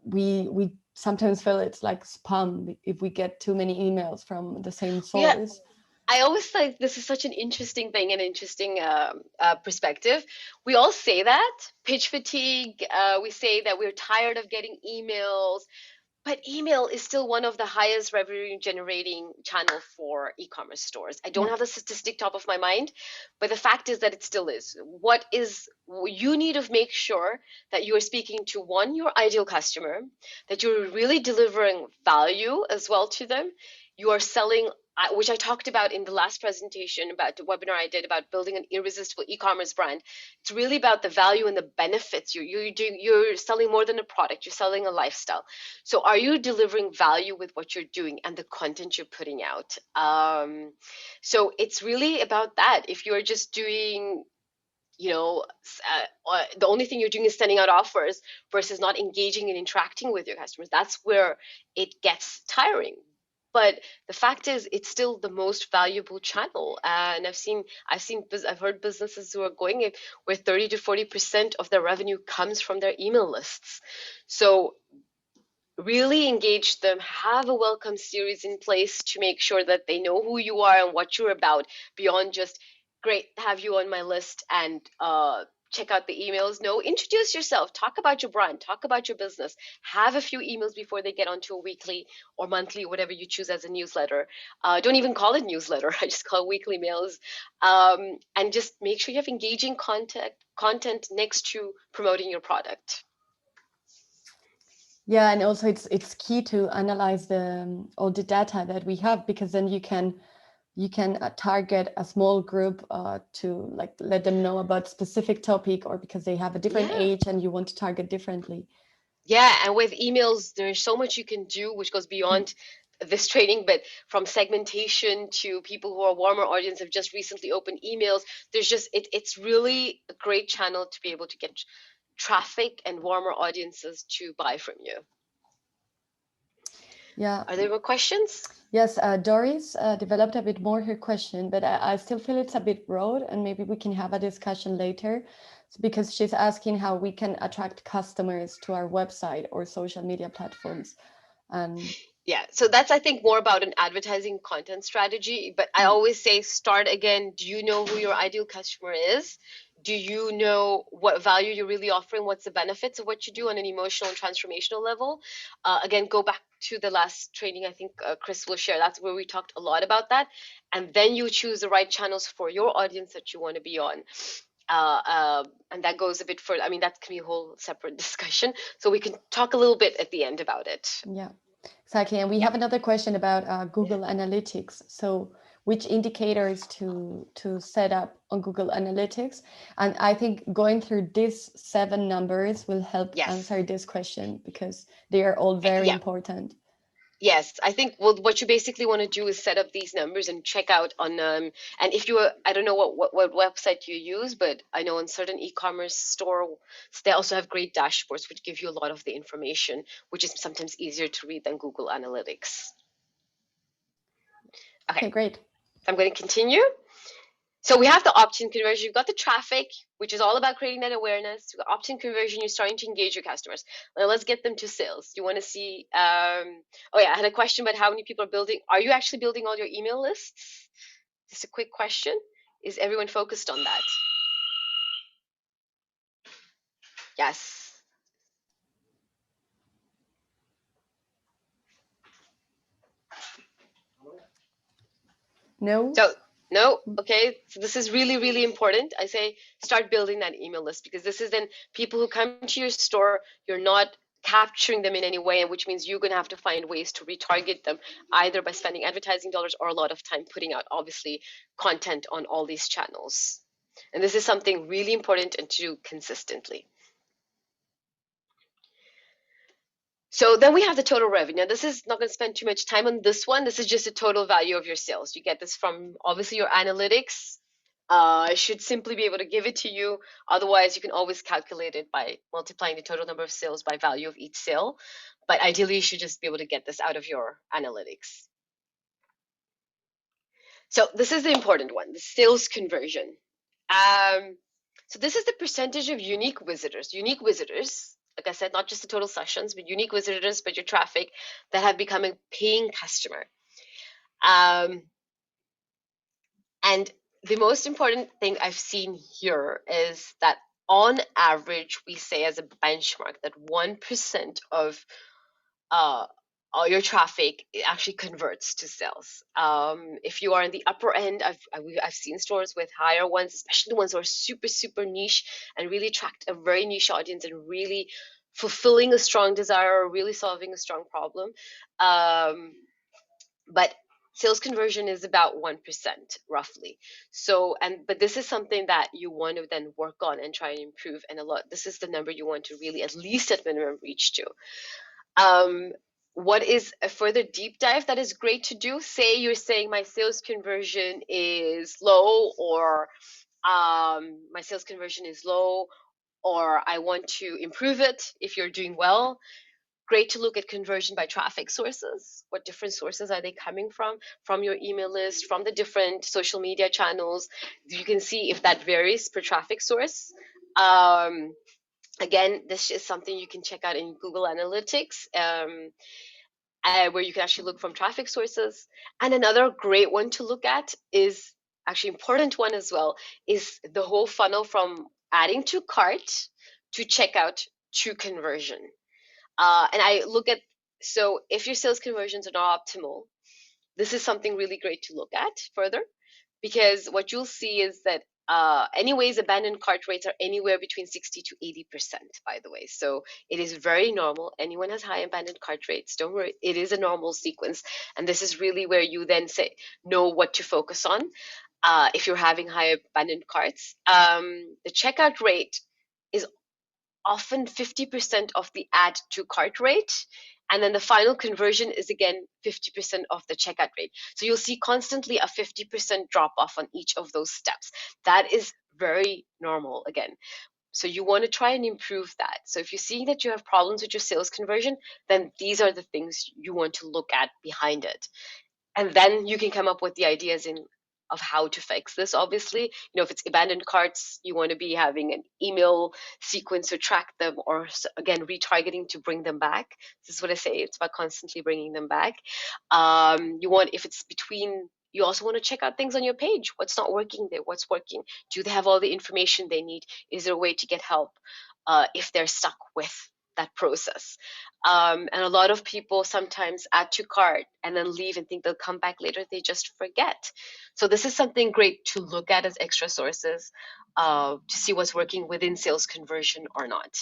we sometimes feel it's like spam if we get too many emails from the same source. I always think this is such an interesting thing, an interesting perspective. We all say that, pitch fatigue. We say that we're tired of getting emails, but email is still one of the highest revenue generating channel for e-commerce stores. I don't have the statistic top of my mind, but the fact is that it still is. You need to make sure that you are speaking to your ideal customer, that you're really delivering value as well to them. You are selling, which I talked about in the last presentation about the webinar I did about building an irresistible e-commerce brand. It's really about the value and the benefits. You're selling more than a product, you're selling a lifestyle. So are you delivering value with what you're doing and the content you're putting out? So it's really about that. If you're just doing, the only thing you're doing is sending out offers versus not engaging and interacting with your customers, that's where it gets tiring. But the fact is, it's still the most valuable channel. And I've heard businesses who are going where 30 to 40% of their revenue comes from their email lists. So really engage them, have a welcome series in place to make sure that they know who you are and what you're about, beyond just, great, have you on my list and check out the emails. No, introduce yourself, talk about your brand, talk about your business, have a few emails before they get onto a weekly or monthly, whatever you choose as a newsletter. Don't even call it newsletter. I just call it weekly mails. And just make sure you have engaging content next to promoting your product. Yeah, and also it's key to analyze all the data that we have, because then you can target a small group to like let them know about specific topic, or because they have a different age and you want to target differently. Yeah, and with emails, there's so much you can do, which goes beyond this training, but from segmentation to people who are warmer audience have just recently opened emails. There's just, it's really a great channel to be able to get traffic and warmer audiences to buy from you. Yeah. Are there more questions? Yes, Doris developed a bit more her question, but I still feel it's a bit broad, and maybe we can have a discussion later, because she's asking how we can attract customers to our website or social media platforms. Yeah, so that's, I think, more about an advertising content strategy. But I always say, start again. Do you know who your ideal customer is? Do you know what value you're really offering? What's the benefits of what you do on an emotional and transformational level? Again, go back to the last training. I think Chris will share. That's where we talked a lot about that. And then you choose the right channels for your audience that you want to be on. And that goes a bit further. I mean, that can be a whole separate discussion. So we can talk a little bit at the end about it. Yeah. Exactly. And we have another question about Google Analytics. So which indicators to set up on Google Analytics? And I think going through these 7 numbers will help answer this question, because they are all very important. Yes, I think what you basically want to do is set up these numbers and check out on and if you I don't know what website you use, but I know on certain e-commerce stores they also have great dashboards which give you a lot of the information, which is sometimes easier to read than Google Analytics. Okay, great. I'm going to continue. So we have the opt-in conversion. You've got the traffic, which is all about creating that awareness. You've got opt-in conversion. You're starting to engage your customers. Now let's get them to sales. You want to see? Oh yeah, I had a question about how many people are building. Are you actually building all your email lists? Just a quick question. Is everyone focused on that? Yes. No. So no, okay. So this is really, really important. I say start building that email list, because this is then people who come to your store, you're not capturing them in any way, which means you're going to have to find ways to retarget them, either by spending advertising dollars or a lot of time putting out, obviously, content on all these channels. And this is something really important and to do consistently. So then we have the total revenue. Now, this is not going to spend too much time on this one. This is just the total value of your sales. You get this from, obviously, your analytics. I should simply be able to give it to you. Otherwise, you can always calculate it by multiplying the total number of sales by value of each sale. But ideally, you should just be able to get this out of your analytics. So this is the important one, the sales conversion. So this is the percentage of unique visitors. Unique visitors, like I said, not just the total sessions, but unique visitors, but your traffic that have become a paying customer. And the most important thing I've seen here is that on average, we say as a benchmark that 1% of all your traffic actually converts to sales. If you are in the upper end, I've seen stores with higher ones, especially the ones who are super, super niche and really attract a very niche audience and really fulfilling a strong desire or really solving a strong problem. But sales conversion is about 1% roughly. So, but this is something that you want to then work on and try and improve. And this is the number you want to really at least at minimum reach to. What is a further deep dive that is great to do? Say you're saying my sales conversion is low, or my sales conversion is low, or I want to improve it if you're doing well. Great to look at conversion by traffic sources. What different sources are they coming from? From your email list, from the different social media channels. You can see if that varies per traffic source. Again, this is something you can check out in Google Analytics, where you can actually look from traffic sources. And another great one to look at is, actually important one as well, is the whole funnel from adding to cart to checkout to conversion. And I look at, so if your sales conversions are not optimal, this is something really great to look at further, because what you'll see is that anyways, abandoned cart rates are anywhere between 60 to 80%, by the way. So it is very normal. Anyone has high abandoned cart rates, don't worry, it is a normal sequence. And this is really where you then know what to focus on if you're having high abandoned carts. The checkout rate is often 50% of the add to cart rate. And then the final conversion is again 50% of the checkout rate. So you'll see constantly a 50% drop off on each of those steps. That is very normal again. So you want to try and improve that. So if you're seeing that you have problems with your sales conversion, then these are the things you want to look at behind it. And then you can come up with the ideas of how to fix this. Obviously, if it's abandoned carts, you want to be having an email sequence to track them, or again, retargeting to bring them back. This is what I say, it's about constantly bringing them back. If it's between, you also want to check out things on your page. What's not working there? What's working? Do they have all the information they need? Is there a way to get help if they're stuck with that process? And a lot of people sometimes add to cart and then leave and think they'll come back later. They just forget. So this is something great to look at as extra sources to see what's working within sales conversion or not.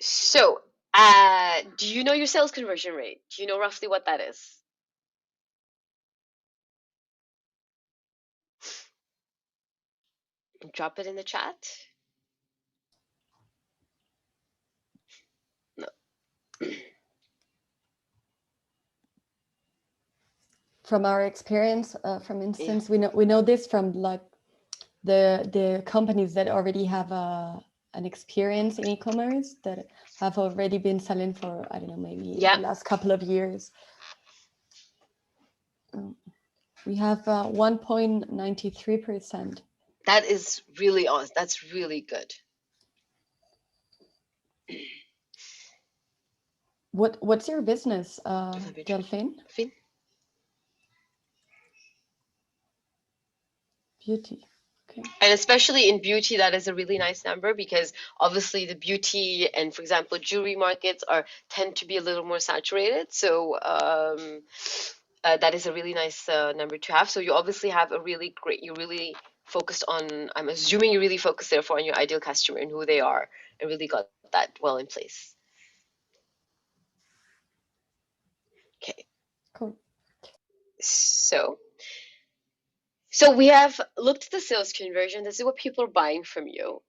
So do you know your sales conversion rate? Do you know roughly what that is? Drop it in the chat. No. From our experience, from instance, we know this from like the companies that already have an experience in e-commerce, that have already been selling for, I don't know, maybe the last couple of years. We have 1.93%. That is really awesome. That's really good. What's your business, Delphine? Beauty. Okay. And especially in beauty, that is a really nice number, because obviously the beauty and, for example, jewelry markets tend to be a little more saturated. So that is a really nice number to have. So you obviously have a really great, you're really focused on, I'm assuming you really focus therefore on your ideal customer and who they are, and really got that well in place. Okay. Cool. So we have looked at the sales conversion. This is what people are buying from you.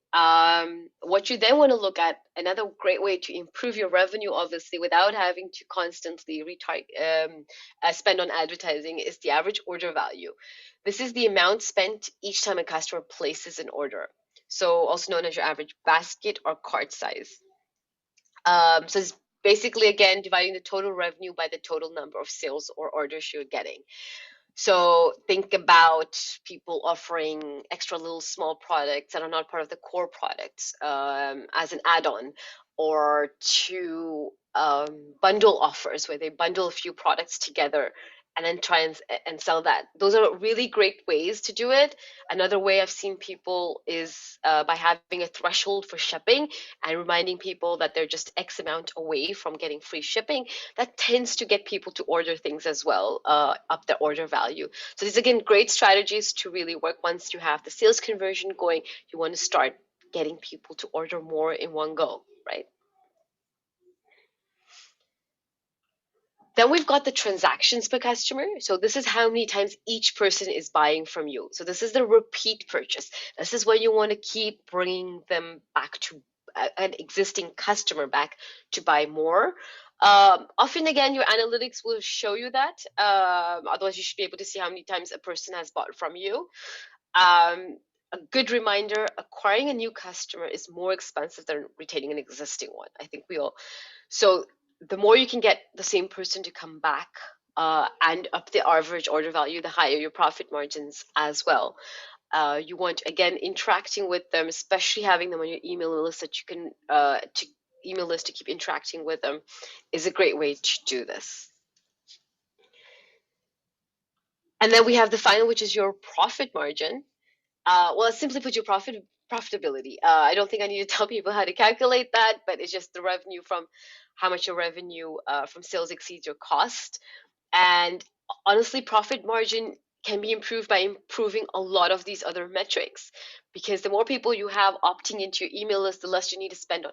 What you then want to look at, another great way to improve your revenue, obviously, without having to constantly spend on advertising, is the average order value. This is the amount spent each time a customer places an order. So also known as your average basket or cart size. So it's basically, again, dividing the total revenue by the total number of sales or orders you're getting. So think about people offering extra little small products that are not part of the core products as an add-on, or to bundle offers where they bundle a few products together and then try and sell that. Those are really great ways to do it. Another way I've seen people is by having a threshold for shipping and reminding people that they're just X amount away from getting free shipping. That tends to get people to order things as well, up their order value. So these, again, great strategies to really work. Once you have the sales conversion going, you want to start getting people to order more in one go, right? Then we've got the transactions per customer. So this is how many times each person is buying from you. So this is the repeat purchase. This is where you want to keep bringing them back to an existing customer back to buy more. Often, again, your analytics will show you that. Otherwise, you should be able to see how many times a person has bought from you. A good reminder, acquiring a new customer is more expensive than retaining an existing one. I think so the more you can get the same person to come back and up the average order value, the higher your profit margins as well. You want, again, interacting with them, especially having them on your email list that you can email list to keep interacting with them, is a great way to do this. And then we have the final, which is your profit margin. well, simply put, your profitability. I don't think I need to tell people how to calculate that, but it's just the revenue from how much your revenue from sales exceeds your cost. And honestly, profit margin can be improved by improving a lot of these other metrics, because the more people you have opting into your email list, the less you need to spend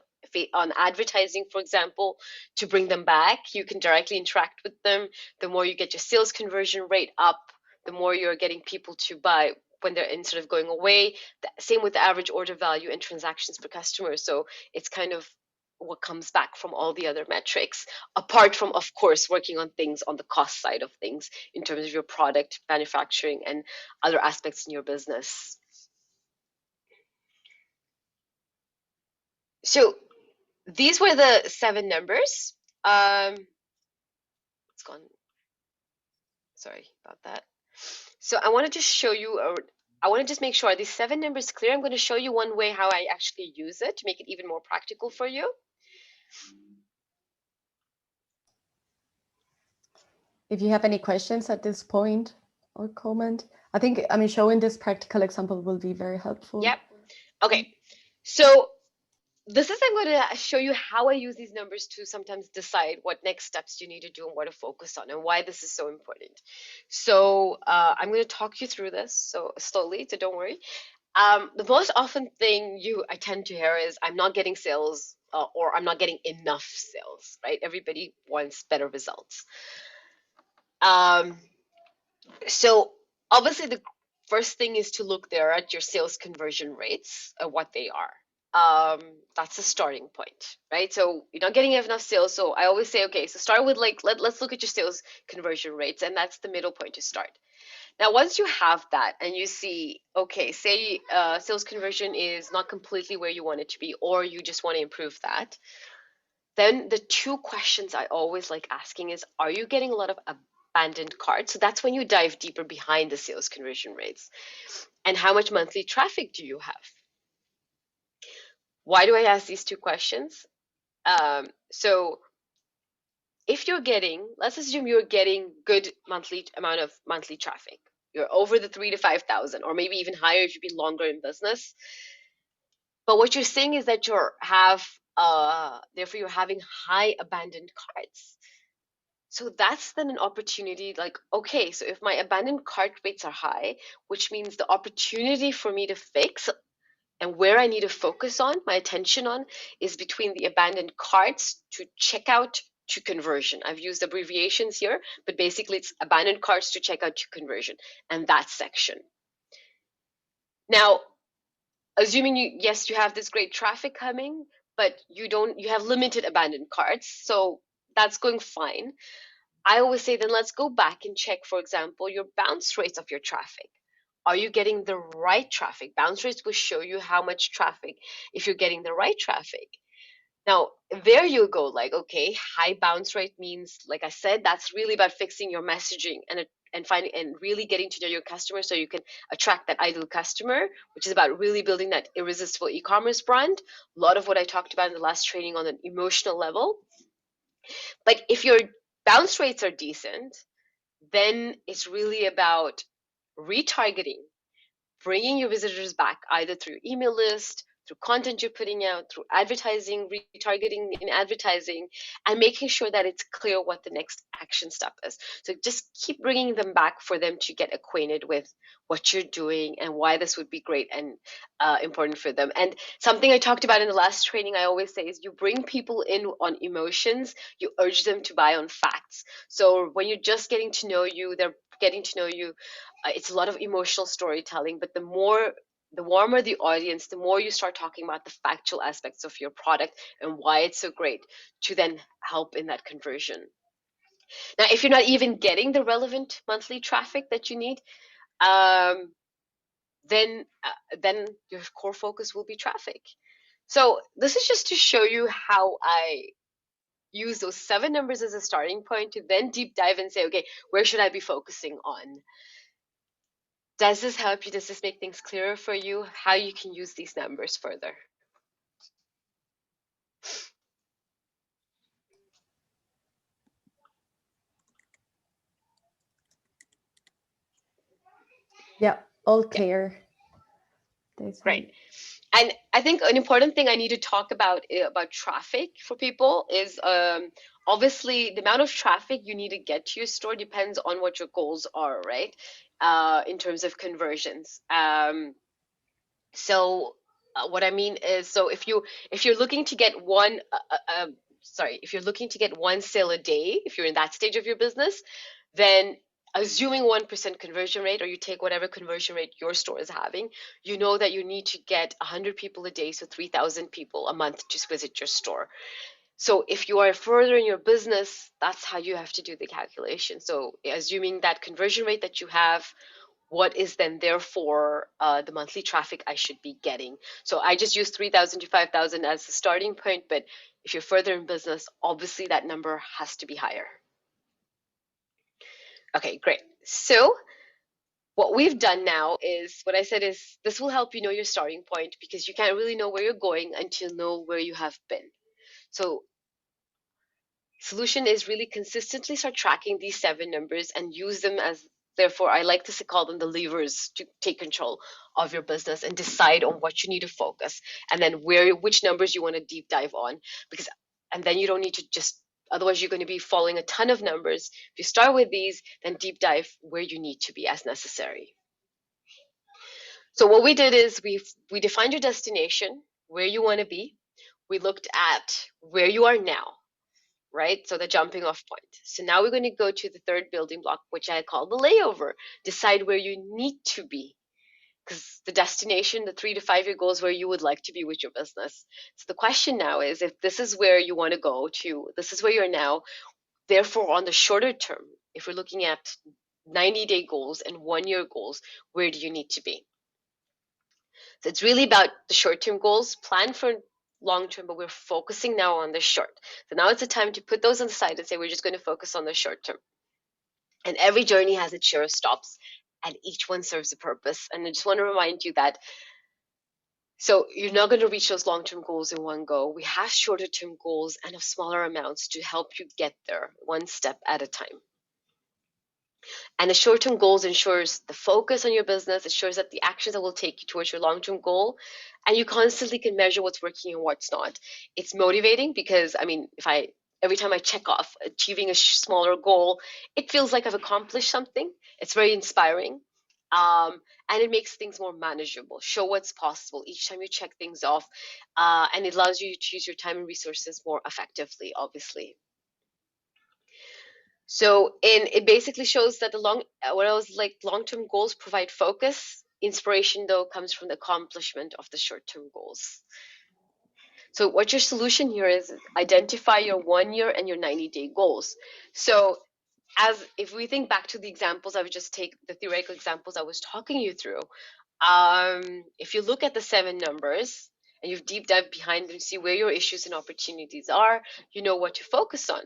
on advertising, for example, to bring them back. You can directly interact with them. The more you get your sales conversion rate up, the more you're getting people to buy when they're instead of going away. Same with the average order value and transactions per customer. So it's kind of what comes back from all the other metrics, apart from, of course, working on things on the cost side of things in terms of your product manufacturing and other aspects in your business. So these were the 7 numbers. It's gone. Sorry about that. So I want to just show you, I want to just make sure, are these 7 numbers clear? I'm going to show you one way how I actually use it to make it even more practical for you. If you have any questions at this point or comment, I think, I mean, showing this practical example will be very helpful. Yep. Okay. So this is, I'm going to show you how I use these numbers to sometimes decide what next steps you need to do and what to focus on and why this is so important. So I'm going to talk you through this so slowly, so don't worry. The most often thing I tend to hear is I'm not getting sales or I'm not getting enough sales, right? Everybody wants better results. So obviously the first thing is to look there at your sales conversion rates, what they are. That's the starting point, right? So you're not getting enough sales. So I always say, okay, so start with let's look at your sales conversion rates, and that's the middle point to start. Now, once you have that and you see, okay, say sales conversion is not completely where you want it to be, or you just want to improve that, then the 2 questions I always like asking is, are you getting a lot of abandoned carts? So that's when you dive deeper behind the sales conversion rates. And how much monthly traffic do you have? Why do I ask these 2 questions? So if you're getting, let's assume you're getting good amount of monthly traffic. You're over the 3,000 to 5,000, or maybe even higher if you've been longer in business. But what you're saying is that therefore you're having high abandoned carts. So that's then an opportunity, like, okay, so if my abandoned cart rates are high, which means the opportunity for me to fix and where I need to focus on my attention on is between the abandoned carts to checkout to conversion. I've used abbreviations here, but basically it's abandoned carts to checkout to conversion, and that section. Now, assuming you have this great traffic coming, but you have limited abandoned carts, so that's going fine. I always say, then let's go back and check, for example, your bounce rates of your traffic. Are you getting the right traffic? Bounce rates will show you how much traffic, if you're getting the right traffic. Now, there you go, like, okay, high bounce rate means, like I said, that's really about fixing your messaging and finding and really getting to know your customer so you can attract that ideal customer, which is about really building that irresistible e-commerce brand. A lot of what I talked about in the last training on an emotional level. But if your bounce rates are decent, then it's really about retargeting, bringing your visitors back either through your email list, through content you're putting out, through advertising, retargeting in advertising, and making sure that it's clear what the next action step is. So just keep bringing them back for them to get acquainted with what you're doing and why this would be great and important for them. And something I talked about in the last training, I always say, is you bring people in on emotions, you urge them to buy on facts. So when you're just getting to know you, they're getting to know you. It's a lot of emotional storytelling, but the warmer the audience, the more you start talking about the factual aspects of your product and why it's so great to then help in that conversion. Now, if you're not even getting the relevant monthly traffic that you need, then your core focus will be traffic. So this is just to show you how I use those 7 numbers as a starting point to then deep dive and say, okay, where should I be focusing on? Does this help you? Does this make things clearer for you? How you can use these numbers further? Yeah, all clear. Great. And I think an important thing I need to talk about traffic for people is obviously the amount of traffic you need to get to your store depends on what your goals are, right? In terms of conversions. So what I mean is, so if you're looking to get if you're looking to get one sale a day, if you're in that stage of your business, then assuming 1% conversion rate, or you take whatever conversion rate your store is having, you know that you need to get 100 people a day, so 3,000 people a month to visit your store. So if you are further in your business, that's how you have to do the calculation. So assuming that conversion rate that you have, what is then therefore the monthly traffic I should be getting? So I just use 3,000 to 5,000 as the starting point, but if you're further in business, obviously that number has to be higher. Okay, great. So what we've done now is, what I said is, this will help you know your starting point, because you can't really know where you're going until you know where you have been. So solution is really consistently start tracking these 7 numbers and use them as, therefore, I like to call them the levers to take control of your business and decide on what you need to focus, and then which numbers you want to deep dive on, and then you don't need to just, otherwise you're going to be following a ton of numbers. If you start with these, then deep dive where you need to be as necessary. So what we did is we defined your destination, where you want to be. We looked at where you are now, right? So the jumping off point. So now we're going to go to the third building block, which I call the layover. Decide where you need to be, because the destination, the 3 to 5 year goal, is where you would like to be with your business. So the question now is, if this is where you want to go to, this is where you're now, therefore on the shorter term, if we're looking at 90-day goals and 1 year goals, where do you need to be? So it's really about the short-term goals, plan for long-term, but we're focusing now on the short. So now it's the time to put those on the side and say, we're just going to focus on the short term. And every journey has its share of stops, and each one serves a purpose. And I just want to remind you that, so you're not going to reach those long-term goals in one go. We have shorter-term goals and of smaller amounts to help you get there one step at a time. And the short-term goals ensures the focus on your business, ensures that the actions that will take you towards your long-term goal, and you constantly can measure what's working and what's not. It's motivating because, I mean, every time I check off achieving a smaller goal, it feels like I've accomplished something. It's very inspiring. And it makes things more manageable. Show what's possible each time you check things off, and it allows you to use your time and resources more effectively, obviously. So it basically shows that long-term goals provide focus. Inspiration, though, comes from the accomplishment of the short-term goals. So what your solution here is, identify your 1 year and your 90-day goals. So if we think back to the examples the theoretical examples I was talking you through, if you look at the 7 numbers and you've deep dived behind them, see where your issues and opportunities are, you know what to focus on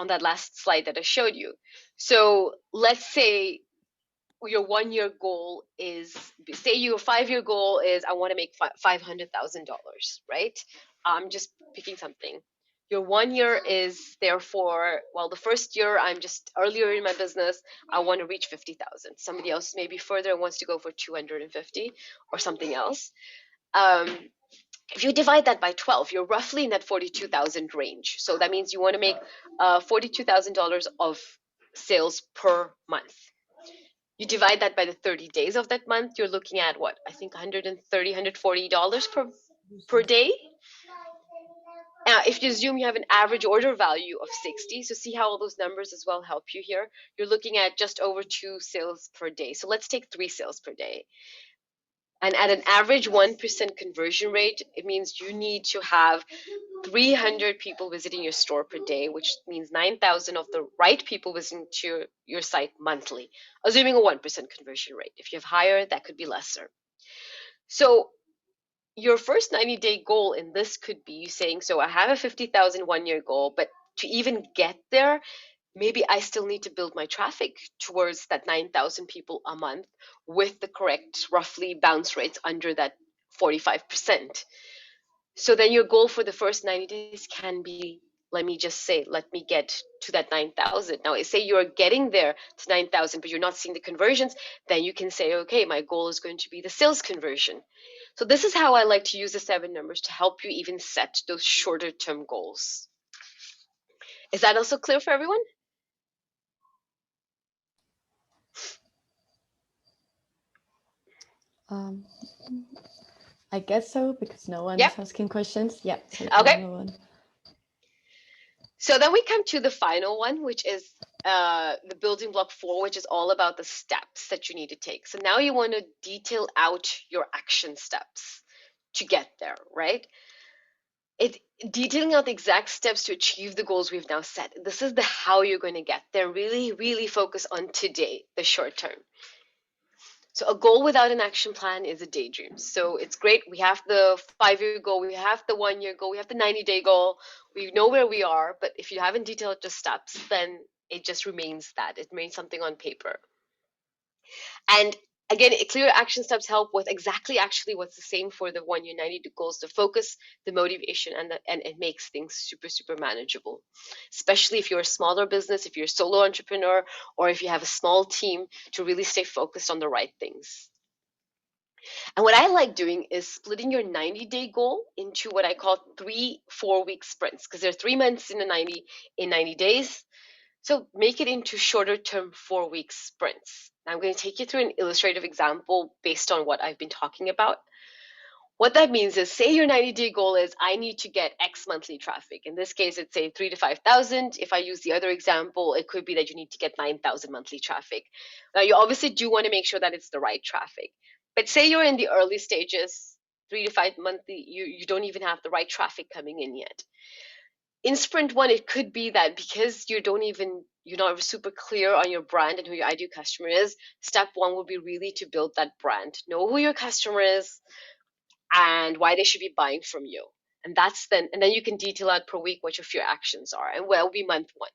that last slide that I showed you. So let's say your 1 year goal is, say your 5 year goal is, I want to make $500,000, right? I'm just picking something. Your 1 year is therefore, well, the first year I'm just earlier in my business, I want to reach 50,000. Somebody else maybe further wants to go for 250 or something else. If you divide that by 12, you're roughly in that 42,000 range. So that means you want to make $42,000 of sales per month. You divide that by the 30 days of that month, you're looking at what? I think $130, $140 per day. If you assume you have an average order value of 60, so see how all those numbers as well help you here. You're looking at just over 2 sales per day. So let's take 3 sales per day. And at an average 1% conversion rate, it means you need to have 300 people visiting your store per day, which means 9,000 of the right people visiting to your site monthly, assuming a 1% conversion rate. If you have higher, that could be lesser. So your first 90-day goal in this could be saying, so I have a 50,000 1-year goal, but to even get there, maybe I still need to build my traffic towards that 9,000 people a month with the correct roughly bounce rates under that 45%. So then your goal for the first 90 days can be let me get to that 9,000. Now, say you're getting there to 9,000, but you're not seeing the conversions, then you can say, okay, my goal is going to be the sales conversion. So this is how I like to use the 7 numbers to help you even set those shorter term goals. Is that also clear for everyone? I guess so, because no one Yep. is asking questions. Yeah. Okay. So then we come to the final one, which is the building block 4, which is all about the steps that you need to take. So now you want to detail out your action steps to get there, right? Detailing out the exact steps to achieve the goals we've now set. This is the how you're going to get there. Really, really focus on today, the short term. So a goal without an action plan is a daydream. So it's great. We have the 5-year goal, we have the 1-year goal, we have the 90-day goal. We know where we are, but if you haven't detailed the steps, then it just remains that. It remains something on paper. And again, clear action steps help with exactly actually what's the same for the 1-year 90-day goals, the focus, the motivation, and it makes things super, super manageable. Especially if you're a smaller business, if you're a solo entrepreneur, or if you have a small team, to really stay focused on the right things. And what I like doing is splitting your 90-day goal into what I call 3 4-week sprints, because there are 3 months in 90 days. So make it into shorter term 4-week sprints. Now I'm going to take you through an illustrative example based on what I've been talking about. What that means is, say your 90-day goal is, I need to get X monthly traffic. In this case, it's say 3,000 to 5,000. If I use the other example, it could be that you need to get 9,000 monthly traffic. Now you obviously do want to make sure that it's the right traffic. But say you're in the early stages, 3 to 5 monthly, you don't even have the right traffic coming in yet. In sprint 1, it could be that because you're not super clear on your brand and who your ideal customer is, step 1 would be really to build that brand. Know who your customer is and why they should be buying from you. And then you can detail out per week what your actions are, and what will be month 1.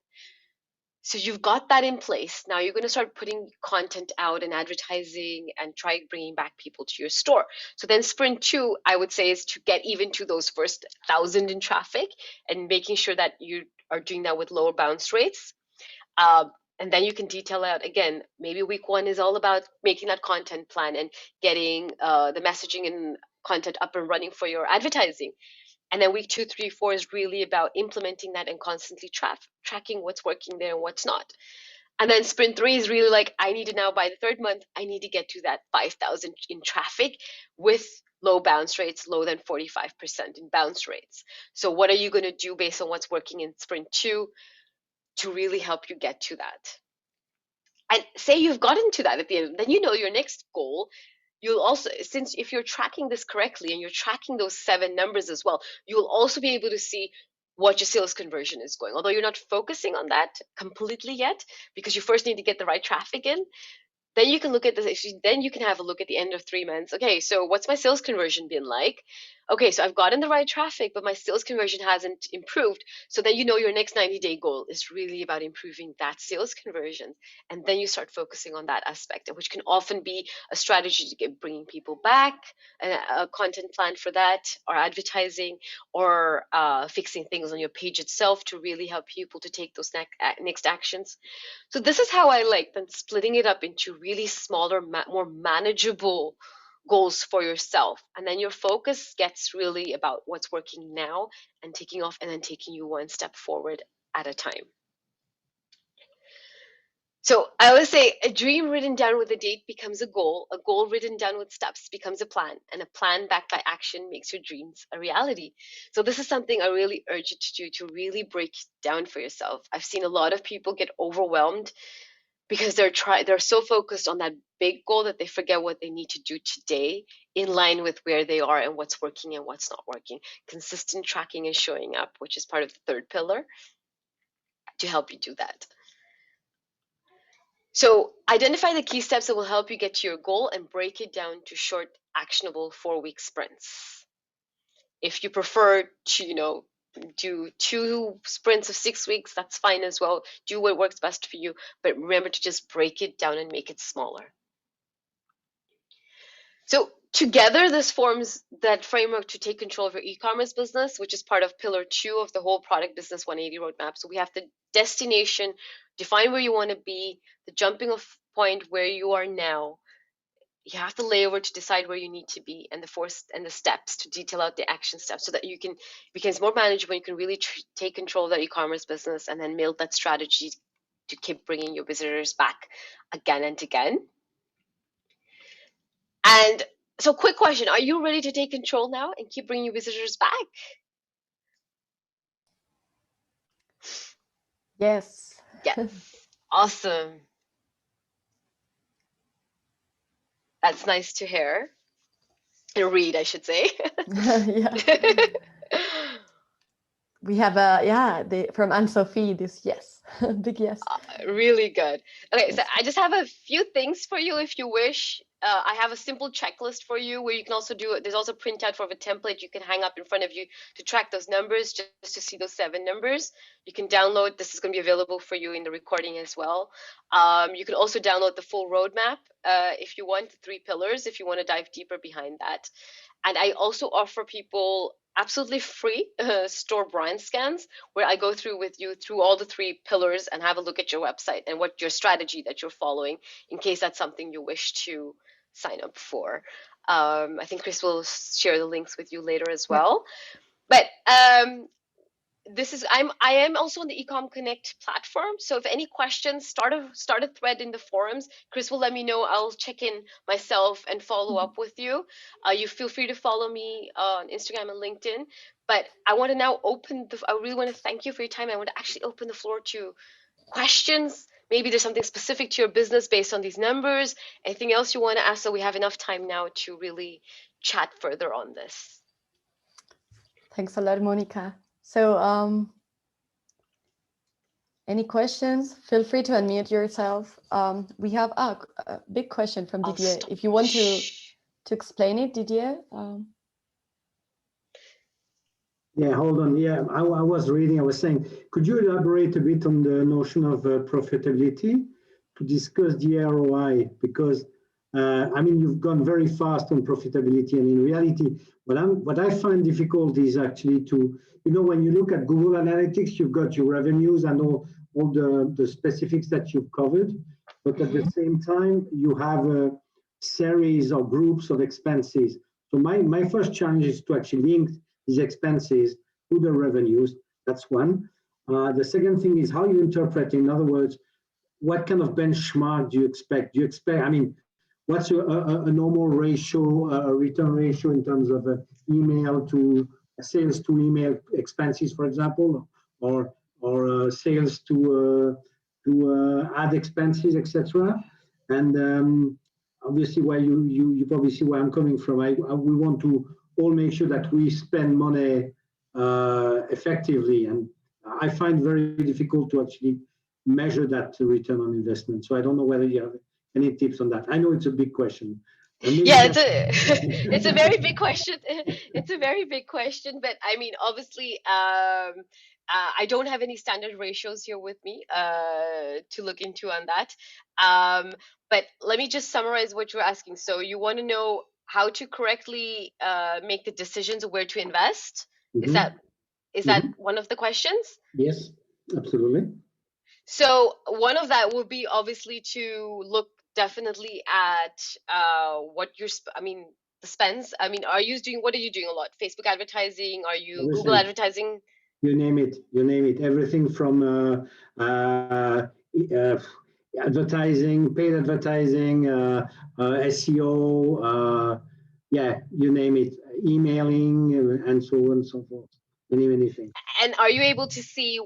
So you've got that in place. Now you're going to start putting content out and advertising and try bringing back people to your store. So then sprint 2, I would say, is to get even to those first 1,000 in traffic and making sure that you are doing that with lower bounce rates. And then you can detail out again, maybe week 1 is all about making that content plan and getting the messaging and content up and running for your advertising. And then week 2, 3, 4 is really about implementing that and constantly tracking what's working there and what's not. And then sprint 3 is really like, I need to now, by the 3rd month, I need to get to that 5,000 in traffic with low bounce rates, lower than 45% in bounce rates. So what are you going to do based on what's working in sprint 2 to really help you get to that? And say you've gotten to that at the end, then you know your next goal. You'll also, since if you're tracking this correctly and you're tracking those 7 numbers as well, you'll also be able to see what your sales conversion is going. Although you're not focusing on that completely yet, because you first need to get the right traffic in, then you can look at this. Then you can have a look at the end of 3 months. Okay, so what's my sales conversion been like? Okay, so I've gotten the right traffic, but my sales conversion hasn't improved. So then you know your next 90-day goal is really about improving that sales conversion. And then you start focusing on that aspect, which can often be a strategy to get bringing people back, a content plan for that, or advertising, or fixing things on your page itself to really help people to take those next actions. So this is how I like then splitting it up into really smaller, more manageable goals for yourself. And then your focus gets really about what's working now and taking off, and then taking you one step forward at a time. So I always say, a dream written down with a date becomes a goal written down with steps becomes a plan, and a plan backed by action makes your dreams a reality. So this is something I really urge you to do, to really break it down for yourself. I've seen a lot of people get overwhelmed because they're so focused on that big goal that they forget what they need to do today in line with where they are and what's working and what's not working. Consistent tracking and showing up, which is part of the 3rd pillar, to help you do that. So identify the key steps that will help you get to your goal and break it down to short, actionable 4-week sprints. If you prefer to, do 2 sprints of 6 weeks, that's fine as well. Do what works best for you, but remember to just break it down and make it smaller. So together, this forms that framework to take control of your e-commerce business, which is part of pillar 2 of the whole product business 180 roadmap. So we have the destination, define where you want to be, the jumping off point where you are now. You have the layover to decide where you need to be, and the force and the steps to detail out the action steps so that you can, becomes more manageable. You can really take control of that e-commerce business and then build that strategy to keep bringing your visitors back again and again. And so, quick question: are you ready to take control now and keep bringing your visitors back? Yes. Yes. Awesome. That's nice to hear. And read, I should say. Yeah. We have from Anne-Sophie this yes, big yes. Really good. Okay, so I just have a few things for you if you wish. I have a simple checklist for you where you can also do it. There's also a printout for a template you can hang up in front of you to track those numbers, just to see those 7 numbers. You can download. This is going to be available for you in the recording as well. You can also download the full roadmap if you want, the 3 pillars, if you want to dive deeper behind that. And I also offer people absolutely free store brand scans where I go through with you through all the 3 pillars and have a look at your website and what your strategy that you're following in case that's something you wish to sign up for. I think Chris will share the links with you later as well. But this is I am also on the Ecom Connect platform. So if any questions, start a thread in the forums. Chris will let me know. I'll check in myself and follow up with you. You feel free to follow me on Instagram and LinkedIn. But I want to now I really want to thank you for your time. I want to actually open the floor to questions. Maybe there's something specific to your business based on these numbers. Anything else you want to ask? So we have enough time now to really chat further on this. Thanks a lot, Monica. So any questions? Feel free to unmute yourself. We have a big question from Didier. If you want to explain it, Didier. Yeah, hold on. Yeah, I was reading, I was saying, could you elaborate a bit on the notion of profitability to discuss the ROI? Because, I mean, you've gone very fast on profitability, and in reality, what I find difficult is actually to, when you look at Google Analytics, you've got your revenues and all the specifics that you've covered, but at the same time, you have a series or groups of expenses. So my first challenge is to actually link these expenses to the revenues. That's one. The second thing is how you interpret, in other words, what kind of benchmark do you expect? Do you expect, I mean, what's a normal ratio, a return ratio in terms of email to sales to email expenses, for example, or sales to ad expenses, etc. And obviously, where you probably see where I'm coming from. We want to all make sure that we spend money effectively, and I find very difficult to actually measure that return on investment. So I don't know whether you have any tips on that. I know it's a big question. Yeah, it's a very big question. It's a very big question, but I mean, obviously, I don't have any standard ratios here with me to look into on that. But let me just summarize what you're asking. So you want to know how to correctly make the decisions of where to invest? Is that one of the questions? Yes, absolutely. So one of that would be obviously to look definitely at what you're, the spends. I mean, what are you doing a lot? Facebook advertising? Are you Everything. Google advertising? You name it. Everything from advertising, paid advertising, SEO, yeah, you name it, emailing, and so on and so forth. Many things. And are you able to see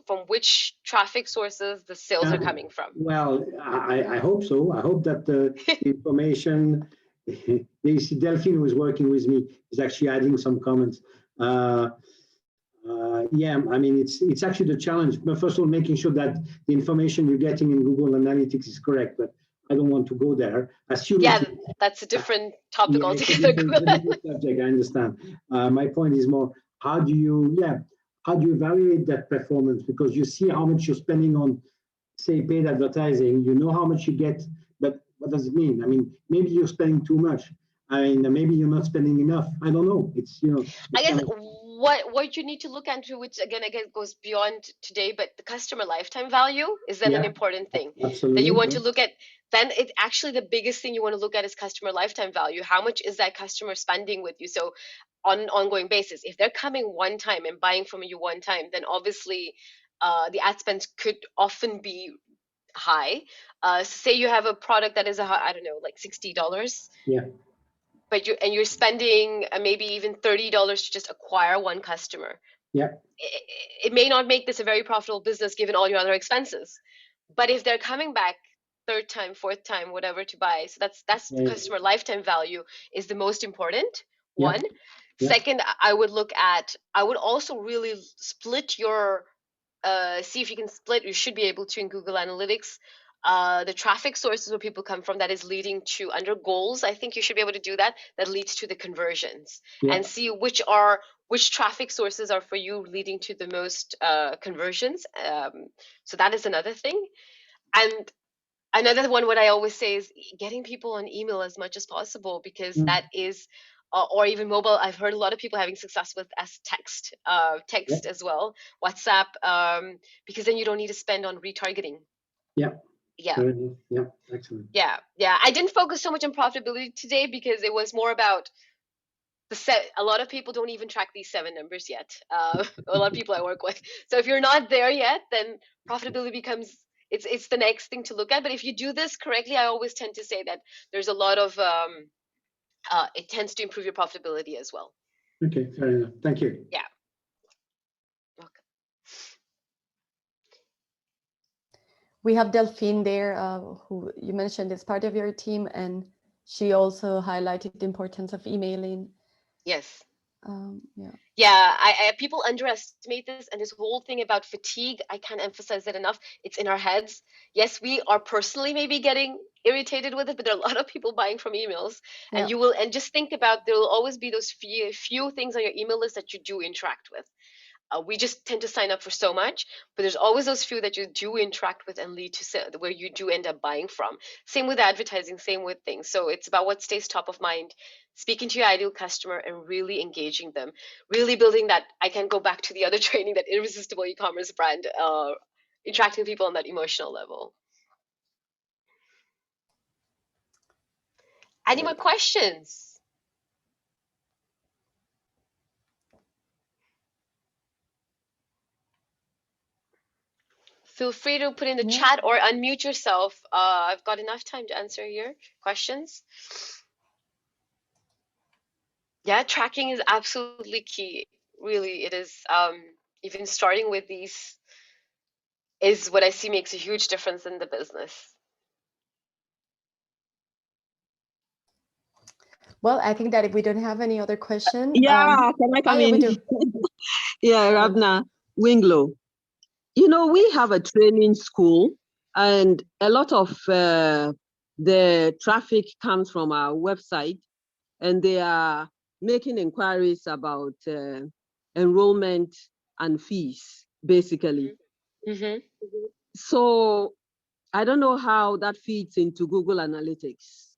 from which traffic sources the sales are coming from? Well, I hope so. I hope that the information, Delphine, who is working with me, is actually adding some comments. Yeah, I mean, it's actually the challenge. But first of all, making sure that the information you're getting in Google Analytics is correct. But I don't want to go there. That's a different topic altogether. Different subject, I understand. My point is more, how do you evaluate that performance? Because you see how much you're spending on, say, paid advertising. You know how much you get, but what does it mean? I mean, maybe you're spending too much. I mean, maybe you're not spending enough. I don't know. It's, you know, I guess kind of, what you need to look into, which again goes beyond today, but the customer lifetime value is then an yeah, important thing that absolutely. you want Yeah. to look at. Then it actually the biggest thing you want to look at is customer lifetime value. How much is that customer spending with you? So on an ongoing basis, if they're coming one time and buying from you one time, then obviously the ad spend could often be high. So say you have a product that is I don't know, like $60, Yeah. but you're spending maybe even $30 to just acquire one customer. Yeah. It may not make this a very profitable business given all your other expenses, but if they're coming back third time, fourth time, whatever to buy, so that's Yeah. customer lifetime value is the most important Yeah. one. Yeah. Second, I would also really split your see if you can split. You should be able to in Google Analytics. The traffic sources where people come from that is leading to under goals. I think you should be able to do that. That leads to the conversions Yeah. and see which traffic sources are for you leading to the most conversions. So that is another thing. And another one, what I always say is getting people on email as much as possible because Mm. that is, or even mobile. I've heard a lot of people having success with as text, text as well, WhatsApp, because then you don't need to spend on retargeting. Yeah. Yeah. Fair enough. Yeah. Excellent. Yeah. Yeah. I didn't focus so much on profitability today because it was more about a lot of people don't even track these 7 numbers yet. A lot of people I work with. So if you're not there yet, then profitability becomes it's the next thing to look at. But if you do this correctly, I always tend to say that there's a lot of it tends to improve your profitability as well. Okay, fair enough. Thank you. Yeah. Okay. We have Delphine there, who you mentioned is part of your team, and she also highlighted the importance of emailing. Yes. Yeah. Yeah, people underestimate this, and this whole thing about fatigue, I can't emphasize it enough. It's in our heads. Yes, we are personally maybe getting irritated with it, but there are a lot of people buying from emails, and Yeah. and just think about there will always be those few things on your email list that you do interact with. We just tend to sign up for so much, but there's always those few that you do interact with and lead to where you do end up buying from. Same with advertising, same with things. So it's about what stays top of mind, speaking to your ideal customer and really engaging them, really building that. I can go back to the other training, that irresistible e-commerce brand, interacting with people on that emotional level. Any more questions? Feel free to put in the chat or unmute yourself. I've got enough time to answer your questions. Yeah, tracking is absolutely key. Really, it is. Even starting with these is what I see makes a huge difference in the business. Well, I think that if we don't have any other questions, Yeah, can I come yeah, in? we do. Yeah, Rabna Winglow. You know, we have a training school, and a lot of the traffic comes from our website, and they are making inquiries about enrollment and fees, basically. Mm-hmm. So I don't know how that feeds into Google Analytics.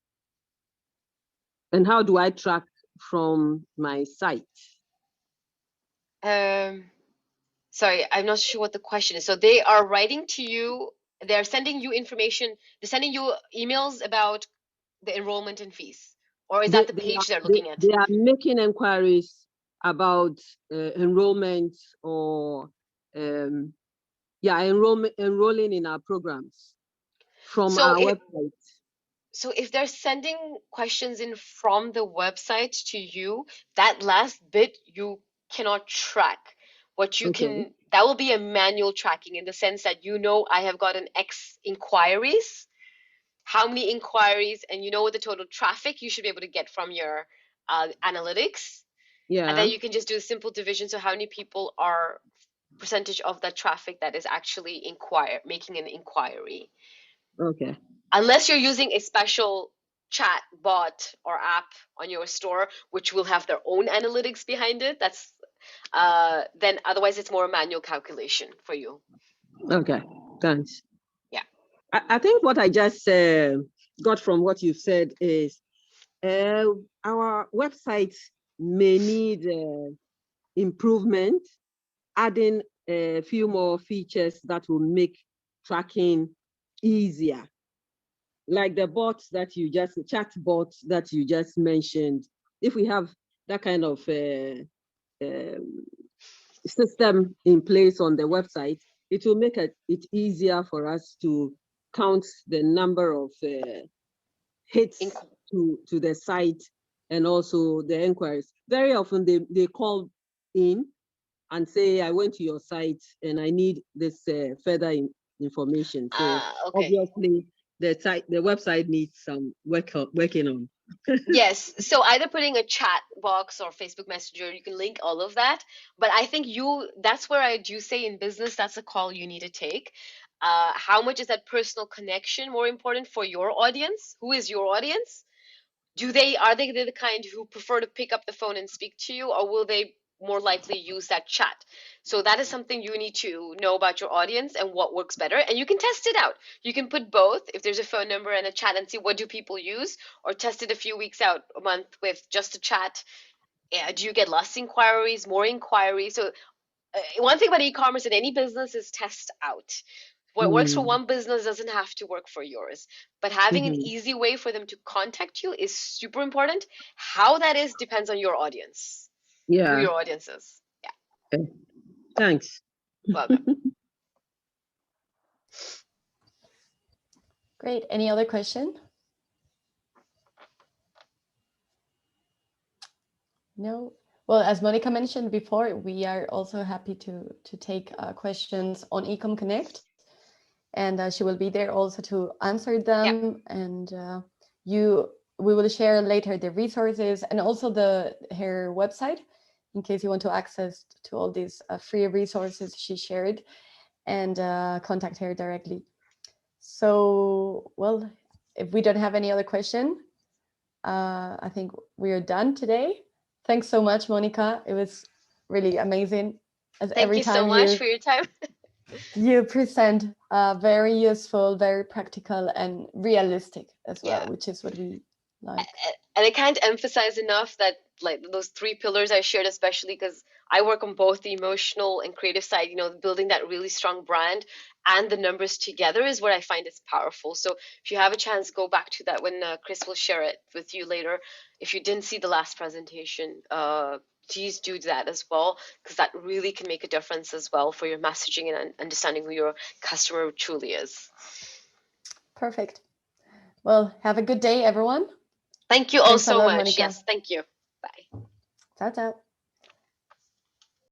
And how do I track from my site? Sorry, I'm not sure what the question is. So they are writing to you, they're sending you information, they're sending you emails about the enrollment and fees, or is that the page they're looking at? They are making inquiries about enrollment or enrolling in our programs from our website. So if they're sending questions in from the website to you, that last bit you cannot track. What you can, that will be a manual tracking in the sense that I have gotten X inquiries, how many inquiries, and what the total traffic you should be able to get from your analytics. Yeah. And then you can just do a simple division. So how many people are percentage of that traffic that is actually making an inquiry. Okay. Unless you're using a special chat bot or app on your store, which will have their own analytics behind it, that's then otherwise it's more a manual calculation for you. Okay, thanks. Yeah. I think what I just got from what you said is our website may need improvement, adding a few more features that will make tracking easier, like the bots that you just, chat bots that you just mentioned. If we have that kind of system in place on the website, it will make it easier for us to count the number of hits to the site and also the inquiries. Very often they call in and say, I went to your site and I need this further information. So Okay. obviously the website needs some working on. Yes, so either putting a chat box or Facebook Messenger, you can link all of that. But I think that's where I do say in business, that's a call you need to take. How much is that personal connection more important for your audience? Who is your audience? Are they the kind who prefer to pick up the phone and speak to you, or will they more likely use that chat? So that is something you need to know about your audience and what works better. And you can test it out. You can put both, if there's a phone number and a chat, and see what do people use, or test it a few weeks out, a month with just a chat. Do you get less inquiries, more inquiries? So one thing about e-commerce in any business is test out. What works for one business doesn't have to work for yours. But having an easy way for them to contact you is super important. How that is depends on your audience. Yeah. Who your audience is. Yeah. Okay. Thanks. Welcome. Great. Any other question? No. Well, as Monica mentioned before, we are also happy to take questions on Ecom Connect, and she will be there also to answer them. Yeah. And we will share later the resources and also her website in case you want to access to all these free resources she shared, and contact her directly. So, well, if we don't have any other question, I think we are done today. Thanks so much, Monica. It was really amazing. Thank you so much for your time. You present very useful, very practical, and realistic as well, which is what we like. And I can't emphasize enough that like those 3 pillars I shared, especially because I work on both the emotional and creative side, building that really strong brand and the numbers together is what I find is powerful. So if you have a chance, go back to that when Chris will share it with you later. If you didn't see the last presentation, please do that as well, because that really can make a difference as well for your messaging and understanding who your customer truly is. Perfect. Well, have a good day, everyone. Thank you all so much. Monica. Yes, thank you. Bye. Ciao, ciao.